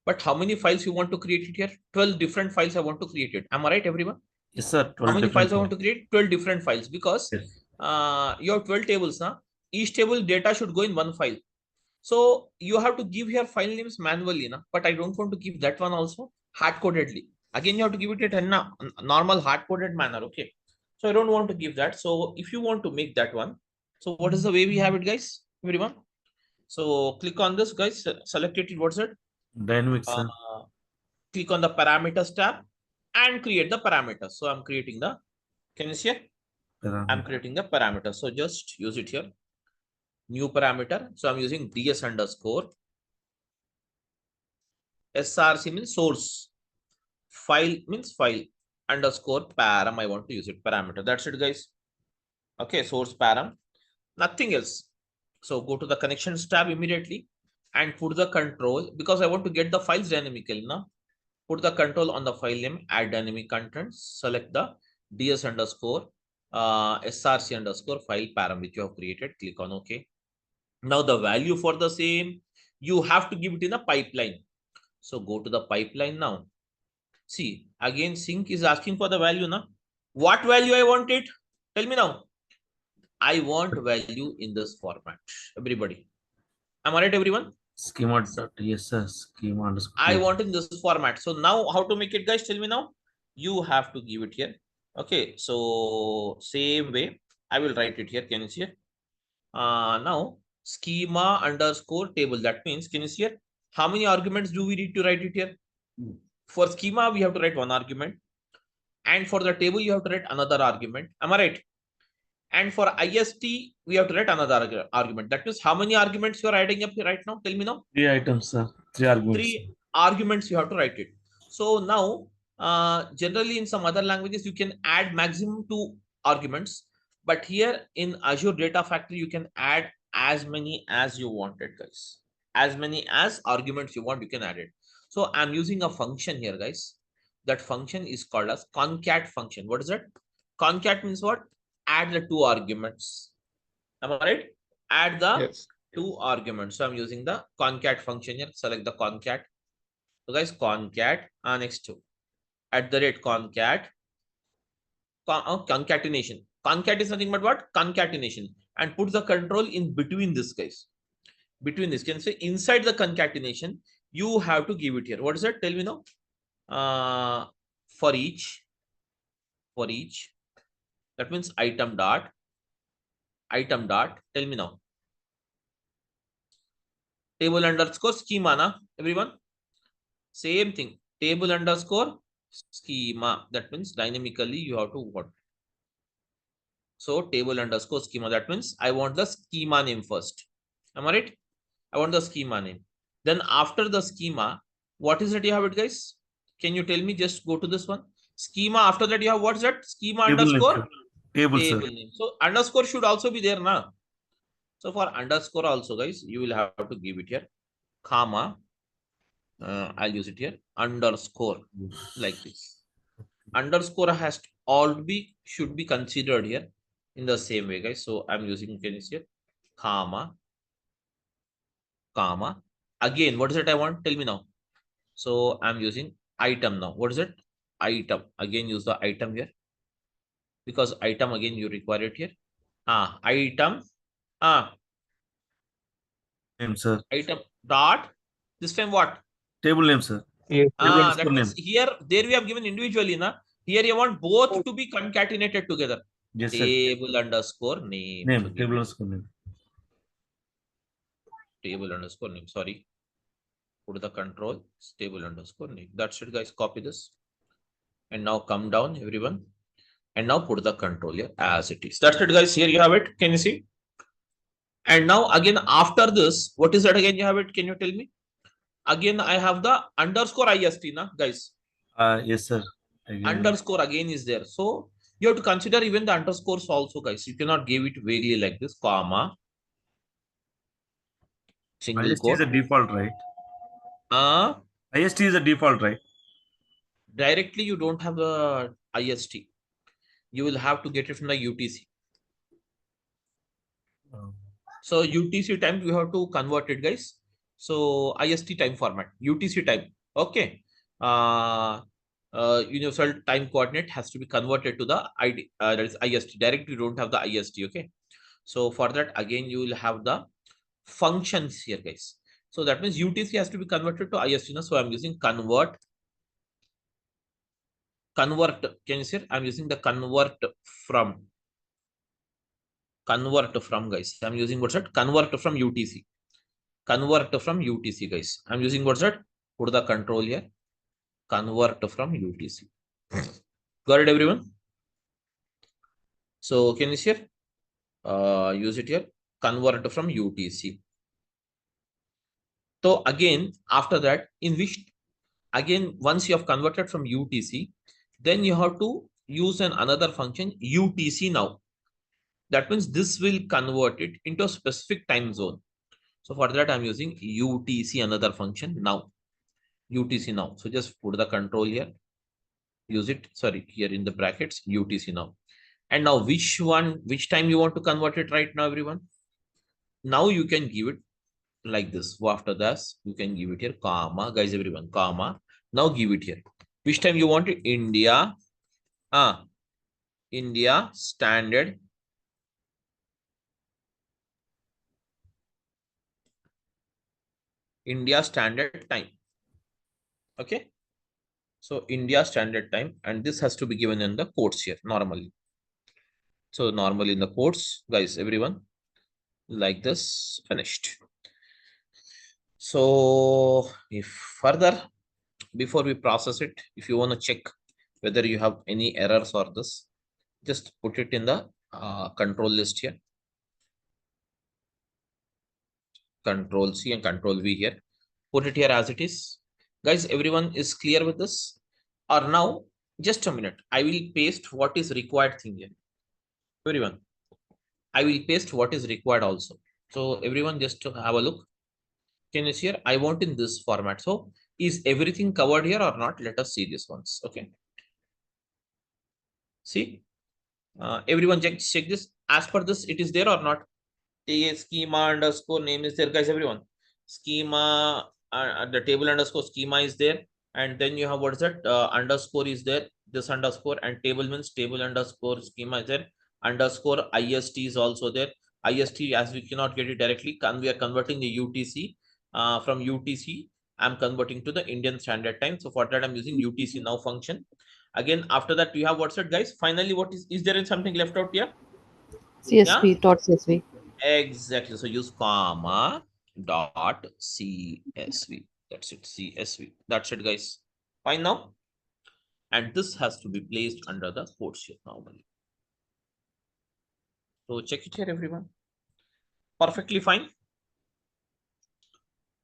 but how many files you want to create it here? 12 different files I want to create it. Am I right, everyone? Yes, sir. How many files I want to create? 12 different files, because yes. You have 12 tables now. Each table data should go in one file. So you have to give here file names manually, na? But I don't want to give that one also hard-codedly. Again, you have to give it in a normal hard-coded manner. Okay. So I don't want to give that. So if you want to make that one, so what is the way we have it, guys? Everyone. So click on this, guys. Select it. What's it? Dynamics. Click on the parameters tab and create the parameters. So I'm creating the, can you see it? I'm creating the parameter. So just use it here. New parameter. So I'm using ds underscore. src means source. File means file. Underscore param. I want to use it. Parameter. That's it, guys. Okay. Source param. Nothing else. So go to the connections tab immediately and put the control, because I want to get the files dynamically now. Put the control on the file name, add dynamic contents, select the ds underscore src underscore file param which you have created. Click on OK. Now the value for the same, you have to give it in a pipeline. So go to the pipeline now. See, again, sync is asking for the value now. What value I want it? Tell me now. I want value in this format. Everybody. Am I right, everyone? Schema dot yes sir. Schema underscore. I want in this format. So now how to make it, guys? Tell me now. You have to give it here. Okay. So same way, I will write it here. Can you see it? Now schema underscore table. That means, can you see here? How many arguments do we need to write it here? For schema, we have to write one argument. And for the table, you have to write another argument. Am I right? And for IST, we have to write another argument. That means how many arguments you are writing up here right now? Tell me now. 3 items, sir. 3 arguments. 3 arguments you have to write it. So now, generally in some other languages, you can add maximum 2 arguments. But here in Azure Data Factory, you can add as many as you wanted, guys. As many as arguments you want, you can add it. So I'm using a function here, guys. That function is called as concat function. What is that? Concat means what? Add the 2 arguments. Am I right? Add the Yes. 2 arguments. So I'm using the concat function here. Select the concat. So guys, concat next to @concat concatenation. Concat is nothing but what? Concatenation. And put the control in between this, guys. Between this, can say inside the concatenation, you have to give it here. What is that? Tell me now. For each, that means item dot. Tell me now. Table underscore schema, na everyone. Same thing. Table underscore schema. That means dynamically you have to what? So table underscore schema. That means I want the schema name first. Am I right? I want the schema name. Then after the schema, what is it you have it, guys? Can you tell me? Just go to this one. Schema. After that, you have what's that? Schema Table name, underscore sir. Table, sir. name. So underscore should also be there now. So for underscore also, guys, you will have to give it here, comma. I'll use it here, underscore, like this. Underscore has to should be considered here in the same way, guys. So I'm using, can you see it? Comma. Again, what is it I want? Tell me now. So I'm using item now. What is it? Item. Again, use the item here. Because item again you require it here. Item. Name, sir. Item dot. This time what? Table name, sir. Yes. That means here, there we have given individually, na. Here you want both to be concatenated together. Yes, sir. Table underscore name. Name. So give Table it underscore name. table underscore name. Sorry. Put the control. Table underscore name. That's it, guys. Copy this. And now come down, everyone. And now put the control here as it is. That's it, guys. Here you have it. Can you see? And now again, after this, what is that again? You have it. Can you tell me? Again, I have the underscore ist, na, guys. Yes, sir. Again. Underscore again is there. So you have to consider even the underscores also, guys. You cannot give it vaguely like this, comma, single IST is quote. a default, right? IST is a default, right? Directly, you don't have the IST. You will have to get it from the UTC. So UTC time, you have to convert it, guys. So IST time format, UTC time. Okay. Universal time coordinate has to be converted to the ID, that is IST. Directly, you don't have the IST. Okay. So for that, again, you will have the functions here, guys. So that means UTC has to be converted to IST. So I'm using convert. Can you see? I'm using the convert from, guys. I'm using what's that? Convert from UTC. Convert from UTC, guys. I'm using what's that? Put the control here. Convert from UTC. Got it, everyone? So can you see here? Use it here. Convert from UTC. So again, after that, in which, again, once you have converted from UTC, then you have to use another function, UTC now. That means this will convert it into a specific time zone. So for that, I'm using UTC, another function now. UTC now. So just put the control here. Use it, sorry, here in the brackets, UTC now. And now which time you want to convert it right now, everyone? Now you can give it like this. After this, you can give it here, comma, guys, everyone, comma. Now give it here. Which time you want it? India, India standard time. Okay. So India standard time, and this has to be given in the quotes here normally. So normally in the quotes, guys, everyone, like this, finished. So if further, before we process it, if you want to check whether you have any errors or this, just put it in the control list here. Control C and Control V here. Put it here as it is. Guys, everyone is clear with this? Or now, just a minute. I will paste what is required thing here. Everyone, I will paste what is required also. So everyone just to have a look. Can you see here? I want in this format. So is everything covered here or not? Let us see this once. Okay. See, everyone check this. As per this, it is there or not? A schema underscore name is there, guys, everyone. Schema, the table underscore schema is there. And then you have what's that? Underscore is there. This underscore, and table means table underscore schema is there. Underscore ist is also there. Ist, as we cannot get it directly, we are converting the UTC. From UTC, I'm converting to the Indian Standard Time. So for that, I'm using UTC now function. Again, after that, you have what's it, guys? Finally, what is there something left out here? CSV, dot CSV. Exactly. So use comma dot CSV. That's it. CSV. That's it, guys. Fine now. And this has to be placed under the quotes here normally. So check it here, everyone. Perfectly fine.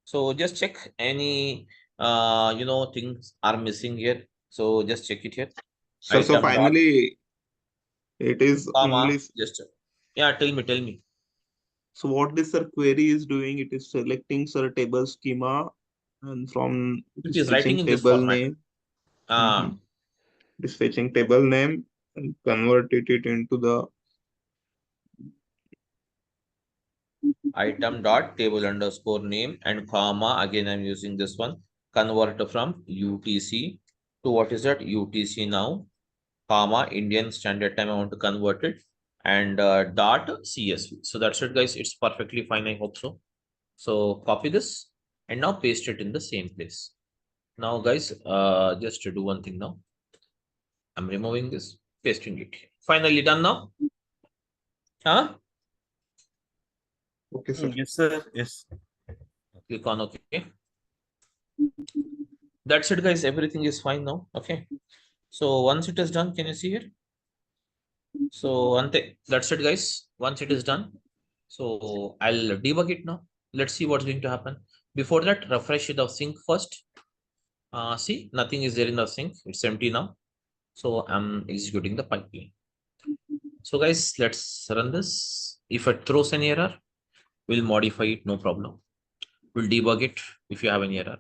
So just check any things are missing here. So just check it here. So Item dot finally, it is comma. only. Just yeah. Tell me. So what this sir query is doing, it is selecting sir table schema, and from it It is is writing fetching in this table format. name. It is fetching table name and converted it into the Item dot table underscore name and comma. Again, I'm using this one. Convert from UTC to what is that? UTC now, comma, Indian Standard Time. I want to convert it, and dot CSV. So that's it, guys. It's perfectly fine. I hope so. So copy this and now paste it in the same place. Now, guys, just to do one thing now. I'm removing this, pasting it. Finally done now. Huh? okay sir. Yes, sir. Yes. Click on OK. That's it, guys. Everything is fine now. Okay. So once it is done, can you see here? So that's it, guys. Once it is done, so I'll debug it now. Let's see what's going to happen. Before that, refresh the sync first. See, nothing is there in the sync. It's empty now. So I'm executing the pipeline. So guys, let's run this. If it throws any error, we'll modify it. No problem. We'll debug it if you have any error.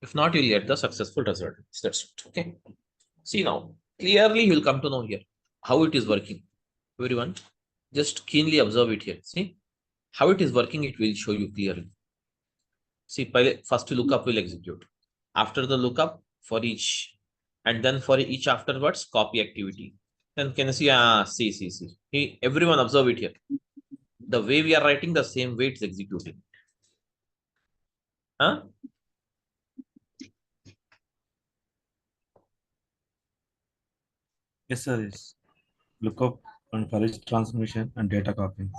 If not, you'll get the successful result. That's it. Okay. See now, clearly you'll come to know here how it is working. Everyone, just keenly observe it here. See how it is working. It will show you clearly. See, first lookup will execute. After the lookup for each, and then for each afterwards, copy activity. Then can you see? See. Everyone observe it here. The way we are writing, the same way it's executing. Huh? Yes, sir. Yes. Lookup and for each transmission and data copying.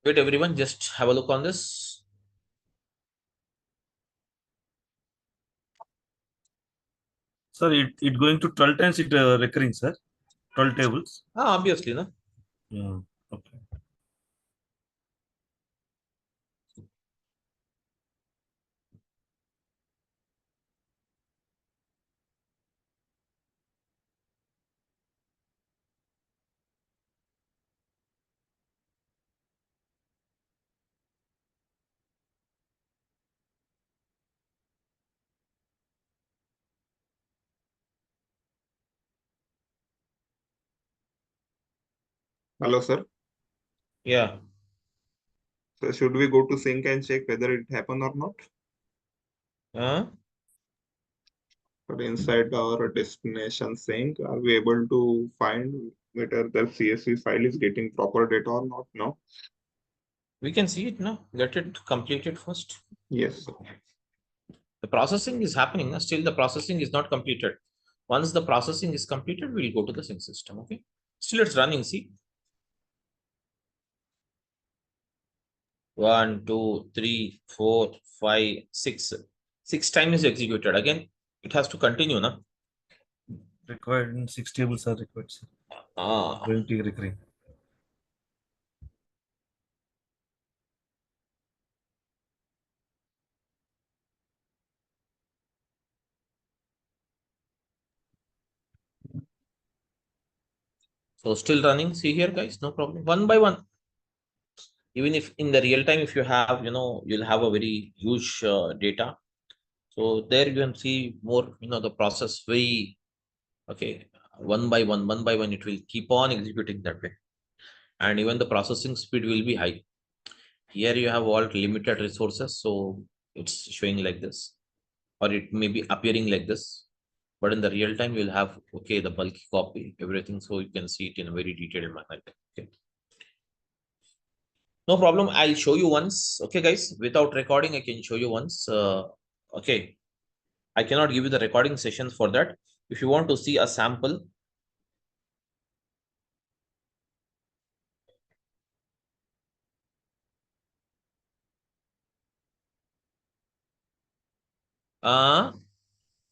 Wait, everyone, just have a look on this. Sir, it going to 12 times it recurring, sir. 12 tables. Obviously, no. Yeah. Okay. Hello, sir. Yeah. So should we go to sync and check whether it happened or not? But inside our destination sync, are we able to find whether the CSV file is getting proper data or not? No. We can see it now. Let it complete it first. Yes. The processing is happening. Still, the processing is not completed. Once the processing is completed, we'll go to the sync system. Okay. Still, it's running. See. 1, 2, 3, 4, 5, 6. 6 times executed. Again, it has to continue, na? Required 6 tables are required, sir. Ah. Going to recurring. So still running. See here, guys, no problem. One by one. Even if in the real time, if you have, you'll have a very huge data. So there you can see more, the process very, okay, one by one, it will keep on executing that way. And even the processing speed will be high. Here you have all limited resources. So it's showing like this, or it may be appearing like this. But in the real time, you'll have, okay, the bulky copy, everything. So you can see it in a very detailed manner. Okay. No problem. I'll show you once. Okay, guys, without recording, I can show you once. Okay. I cannot give you the recording sessions for that. If you want to see a sample,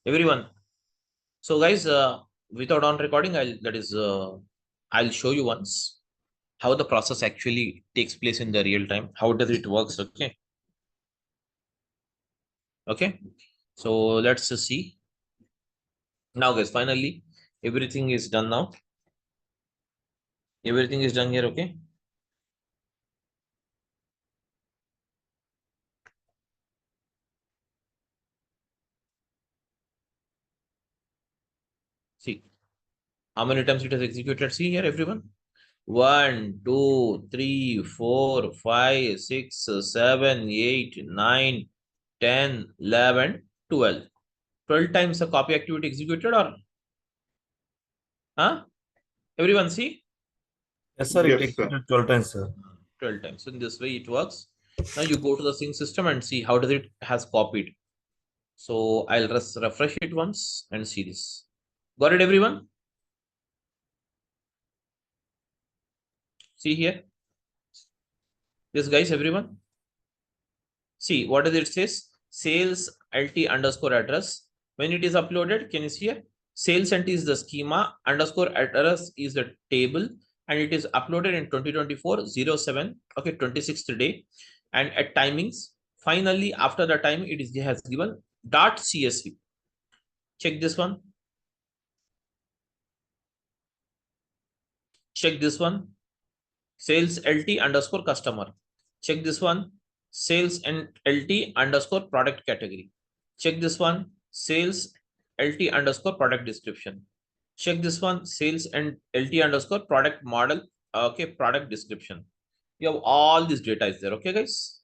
everyone. So guys, without on recording, I'll show you once how the process actually takes place in the real time. How does it works? Okay. Okay. So let's just see. Now, guys, finally, everything is done now. Everything is done here. Okay. See how many times it has executed. See here, everyone. 1, 2, 3, 4, 5, 6, 7, 8, 9, 10, 11, 12. 12 times the copy activity executed, or everyone see? Yes, sir. It Yes, sir. executed 12 times, sir. 12 times. So in this way it works. Now you go to the sync system and see how does it has copied. So I'll just refresh it once and see this. Got it, everyone? See here. This, guys, everyone. See, what does it says? Sales LT underscore address. When it is uploaded, can you see here? Sales LT is the schema, underscore address is the table, and it is uploaded in 2024-07, okay, 26th day. And at timings, finally, after the time, it has given .csv. Check this one. Check this one. Sales LT underscore customer. Check this one. Sales and LT underscore product category. Check this one. Sales LT underscore product description. Check this one. Sales and LT underscore product model. Okay, product description. You have all this data is there. Okay, guys.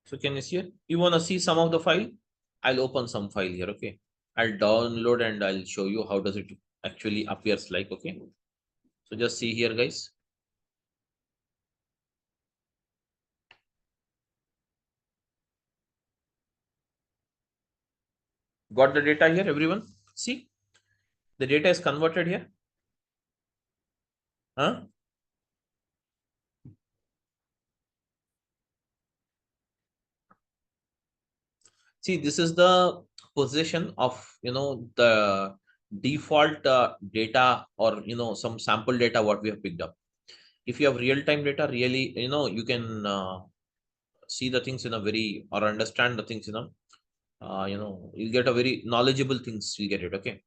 So can you see it? You want to see some of the file? I'll open some file here. Okay. I'll download and I'll show you how does it actually appears like. Okay. So just see here, guys. Got the data here, everyone? See, the data is converted here. See, this is the position of, the default data, or, some sample data what we have picked up. If you have real-time data, really, you can see the things in a very, or understand the things, you get a very knowledgeable things, you get it. Okay.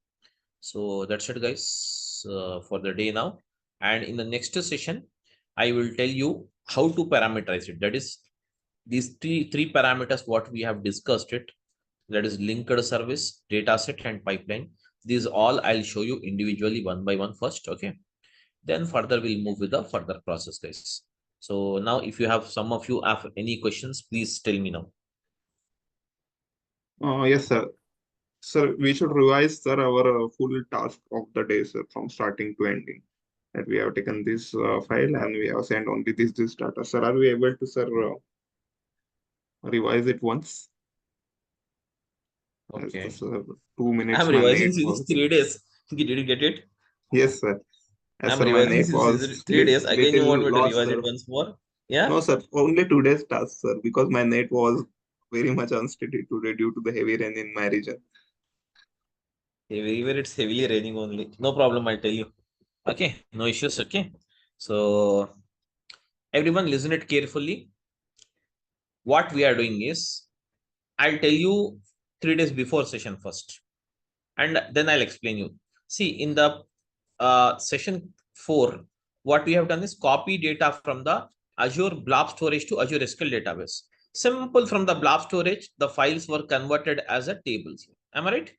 So that's it, guys, for the day now. And in the next session, I will tell you how to parameterize it. That is, these three parameters what we have discussed it. That is linked service, data set, and pipeline. These all I'll show you individually one by one first. Okay. Then further we'll move with the further process, guys. So now if you have, some of you have any questions, please tell me now. Yes, sir. Sir, we should revise, sir, our full task of the day, sir, from starting to ending. That we have taken this file and we have sent only this data. Sir, are we able to, sir, revise it once? As Okay. the, sir, 2 minutes I'm my revising net since was. 3 days. Did you get it? Yes, sir. As I'm sir, my revising net since was 3 days. Again, you want little me to lost, revise it sir. once more? Yeah. No, sir, only 2 days task, sir, because my net was very much unsteady today due to the heavy rain in my region. Everywhere it's heavily raining only. No problem, I'll tell you. Okay, no issues. Okay. So everyone listen it carefully. What we are doing is, I'll tell you 3 days before session first, and then I'll explain you. See, in the session 4, what we have done is copy data from the Azure Blob storage to Azure SQL database. Simple. From the Blob storage, the files were converted as a tables. Am I right?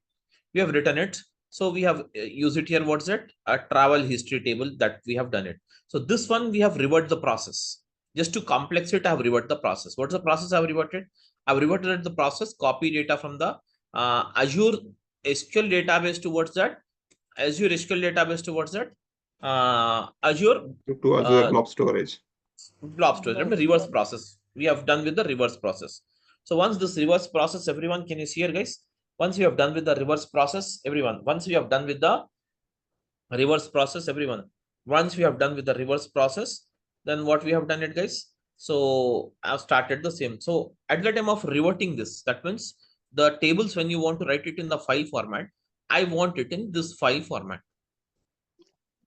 We have written it. So we have used it here. What's it? A travel history table that we have done it. So this one we have reverted the process. Just to complex it, I have reverted the process. What's the process I've reverted? I've reverted the process, copy data from the Azure SQL database towards that. Azure SQL database towards that. Azure To Azure uh, Blob storage. Blob storage. Remember, reverse process. We have done with the reverse process. So once this reverse process, everyone, can you see here, guys? Once you have done with the reverse process, everyone. Once we have done with the reverse process, everyone. Once we have done with the reverse process, then what we have done it, guys? So I've started the same. So at the time of reverting this, that means the tables, when you want to write it in the file format, I want it in this file format.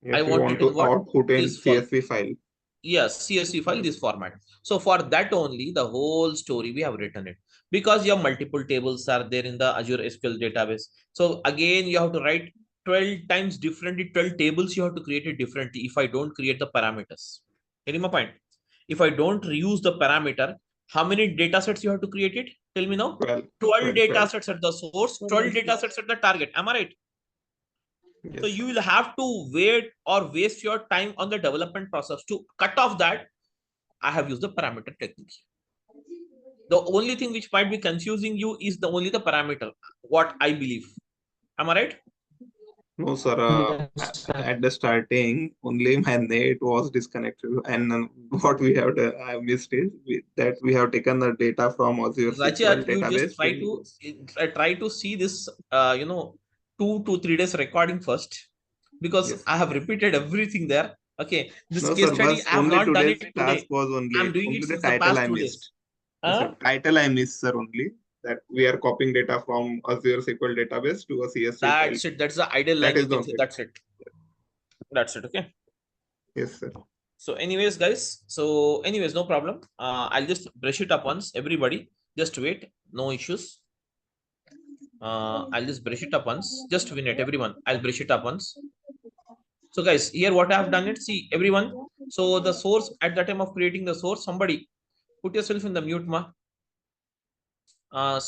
Yes, I we want want it in to what? output in This file. CSV file. Yes, CSV file, this format. So for that only, the whole story we have written it, because your multiple tables are there in the Azure SQL database. So again, you have to write 12 times differently, 12 tables you have to create it differently if I don't create the parameters. Getting my point? If I don't reuse the parameter, how many data sets you have to create it? Tell me now. 12, 12 data 12. sets at the source, 12 data sets at the target. Am I right? So Yes. you will have to wait or waste your time on the development process. To cut off that, I have used the parameter technique. The only thing which might be confusing you is the parameter, what I believe. Am I right? No, sir. Yes, sir. At the starting, only my net was disconnected, and what we have done, I missed is that we have taken the data from Azure SQL Rajat, you just database try to see this 2 to 3 days recording first, because yes. I have repeated everything there. Okay, this No, case sir. study But I have only not done today's it task today. was I'm only doing it only the since the title past I 2 days. missed. Yes, sir. Title I missed, sir. Only that we are copying data from Azure SQL database to a CSV file. That's it. That's the ideal That line is you the can say. only. That's it. That's it. Okay. Yes, sir. So anyways, guys, so anyways, no problem. I'll just brush it up once. Everybody, just wait. No issues. I'll just brush it up once. Just win it, everyone. I'll brush it up once. So guys, here what I have done it. See, everyone. So the source, at the time of creating the source, somebody put yourself in the mute, ma. Can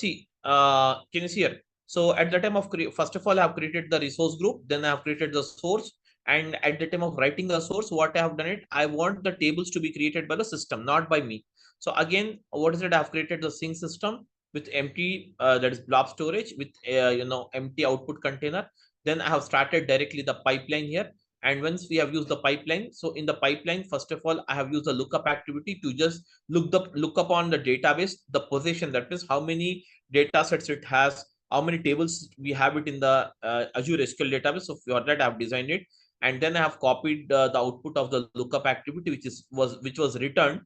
you see here? So at the time of first of all, I have created the resource group, then I have created the source, and at the time of writing the source, what I have done it, I want the tables to be created by the system, not by me. So again, what is it? I have created the sync system with empty, that is blob storage with empty output container. Then I have started directly the pipeline here. And once we have used the pipeline, so in the pipeline, first of all, I have used the lookup activity to just look up on the database, the position, that means how many data sets it has, how many tables we have it in the Azure SQL database. So for that, I have designed it, and then I have copied the output of the lookup activity, which was returned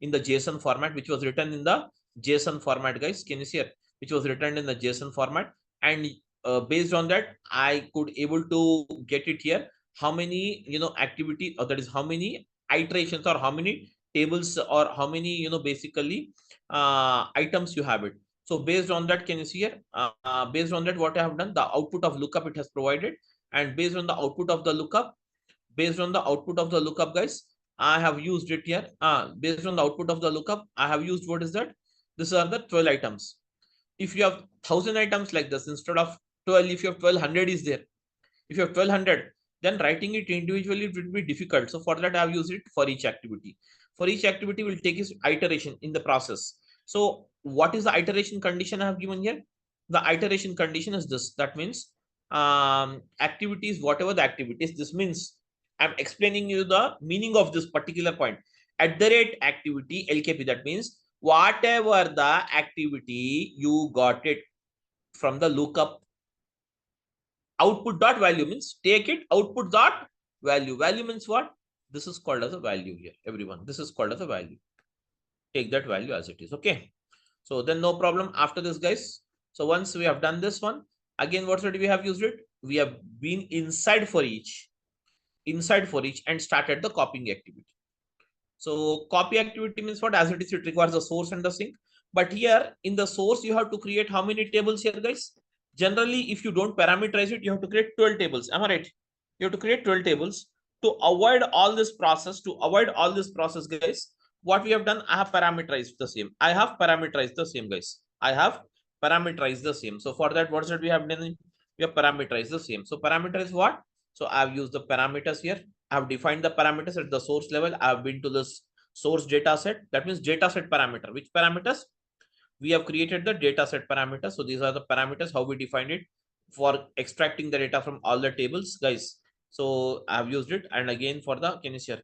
in the JSON format, which was written in the JSON format, guys. Can you see it? Which was written in the JSON format, and based on that, I could able to get it here. How many activity, or that is how many iterations, or how many tables, or how many basically items you have it. So based on that, can you see here, based on that, what I have done, the output of lookup it has provided, and based on the output of the lookup, guys, I have used it here. Based on the output of the lookup, I have used, what is that, these are the 12 items. If you have 1,000 items like this, instead of 12. If you have 1200 is there. If you have 1200, then writing it individually it will be difficult. So for that, I have used it for each activity. For each activity, will take its iteration in the process. So what is the iteration condition I have given here? The iteration condition is this. That means activities, whatever the activities. This means I'm explaining you the meaning of this particular point. At the rate activity LKP. That means whatever the activity you got it from the lookup. Output dot value means take it, output dot value. Value means what? This is called as a value here, everyone. This is called as a value. Take that value as it is. Okay. So then no problem after this, guys. So once we have done this one, again, what should we have used it? We have been inside for each and started the copying activity. So copy activity means what? As it is, it requires the source and the sink. But here in the source, you have to create how many tables here, guys? Generally, if you don't parameterize it, you have to create 12 tables. Am I right? You have to create 12 tables to avoid all this process. Guys, what we have done, I have parameterized the same. So for that, what should we have done? We have parameterized the same. So parameterize what? So I have used the parameters here. I have defined the parameters at the source level. I have been to this source data set. That means data set parameter. Which parameters? We have created the data set parameters. So these are the parameters, how we defined it for extracting the data from all the tables, guys. So I have used it. And again, for the, can you share?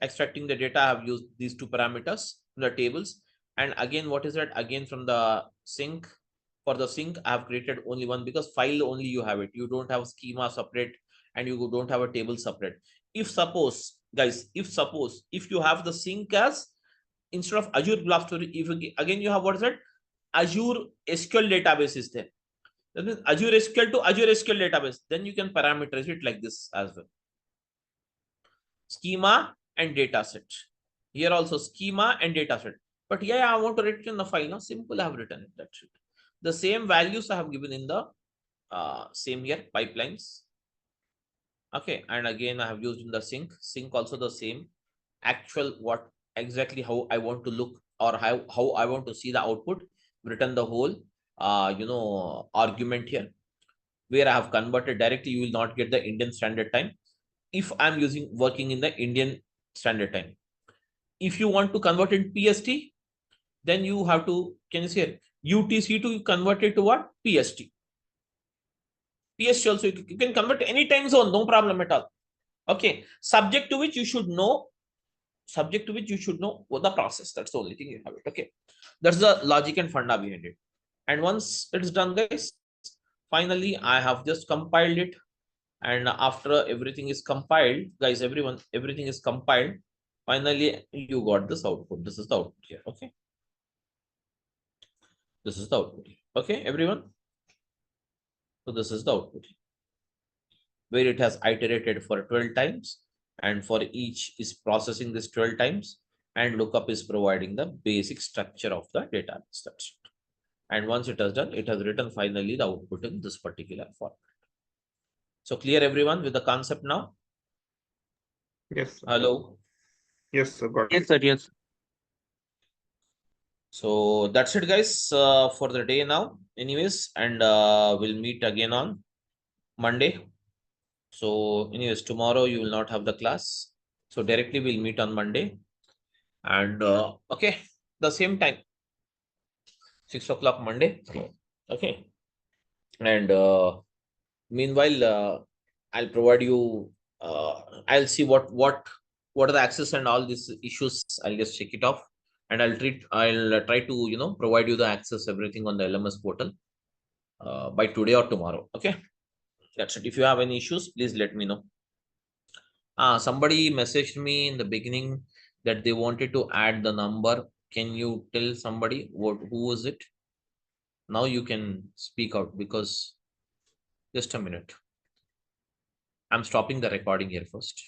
Extracting the data, I have used these two parameters, the tables. And again, what is that? Again, from the sink. For the sink, I have created only one because file only you have it. You don't have schema separate and you don't have a table separate. If suppose, guys, if you have the sink as instead of Azure Blob Story, if you, again you have what is that? Azure SQL database is there. That means Azure SQL to Azure SQL database. Then you can parameterize it like this as well. Schema and data set. Here also schema and data set. But here I want to write it in the file. Now simple I have written it. That's it. The same values I have given in the same here pipelines. Okay, and again I have used in the sink also the same actual what exactly how I want to look or how I want to see the output, written the whole argument here where I have converted directly. You will not get the Indian Standard Time if I'm working in the Indian Standard Time. If you want to convert in PST, then you have to, can you see UTC to convert it to what? PST. PST also you can convert any time zone, no problem at all. Okay, subject to which you should know what the process. That's the only thing you have it. Okay, that's the logic and funda behind it. And once it's done, guys, finally I have just compiled it. And after everything is compiled, guys, everything is compiled. Finally, you got this output. This is the output here. Okay, this is the output. Okay, everyone. So this is the output where it has iterated for 12 times, and for each is processing this 12 times, and lookup is providing the basic structure of the database. That's it. And once it has done, it has written finally the output in this particular format. So clear everyone with the concept now? Yes, sir. Hello. Yes, sir. Got Yes, it. sir. Yes. So that's it, guys, for the day now. Anyways, and we'll meet again on Monday. So anyways, tomorrow you will not have the class. So directly we'll meet on Monday. And okay, the same time, 6 o'clock Monday. Okay. And meanwhile, I'll provide you, I'll see what are the access and all these issues. I'll just check it off. And I'll try to, provide you the access, everything on the LMS portal by today or tomorrow. Okay. That's it. If you have any issues, please let me know. Somebody messaged me in the beginning that they wanted to add the number. Can you tell somebody who was it? Now you can speak out because just a minute. I'm stopping the recording here first.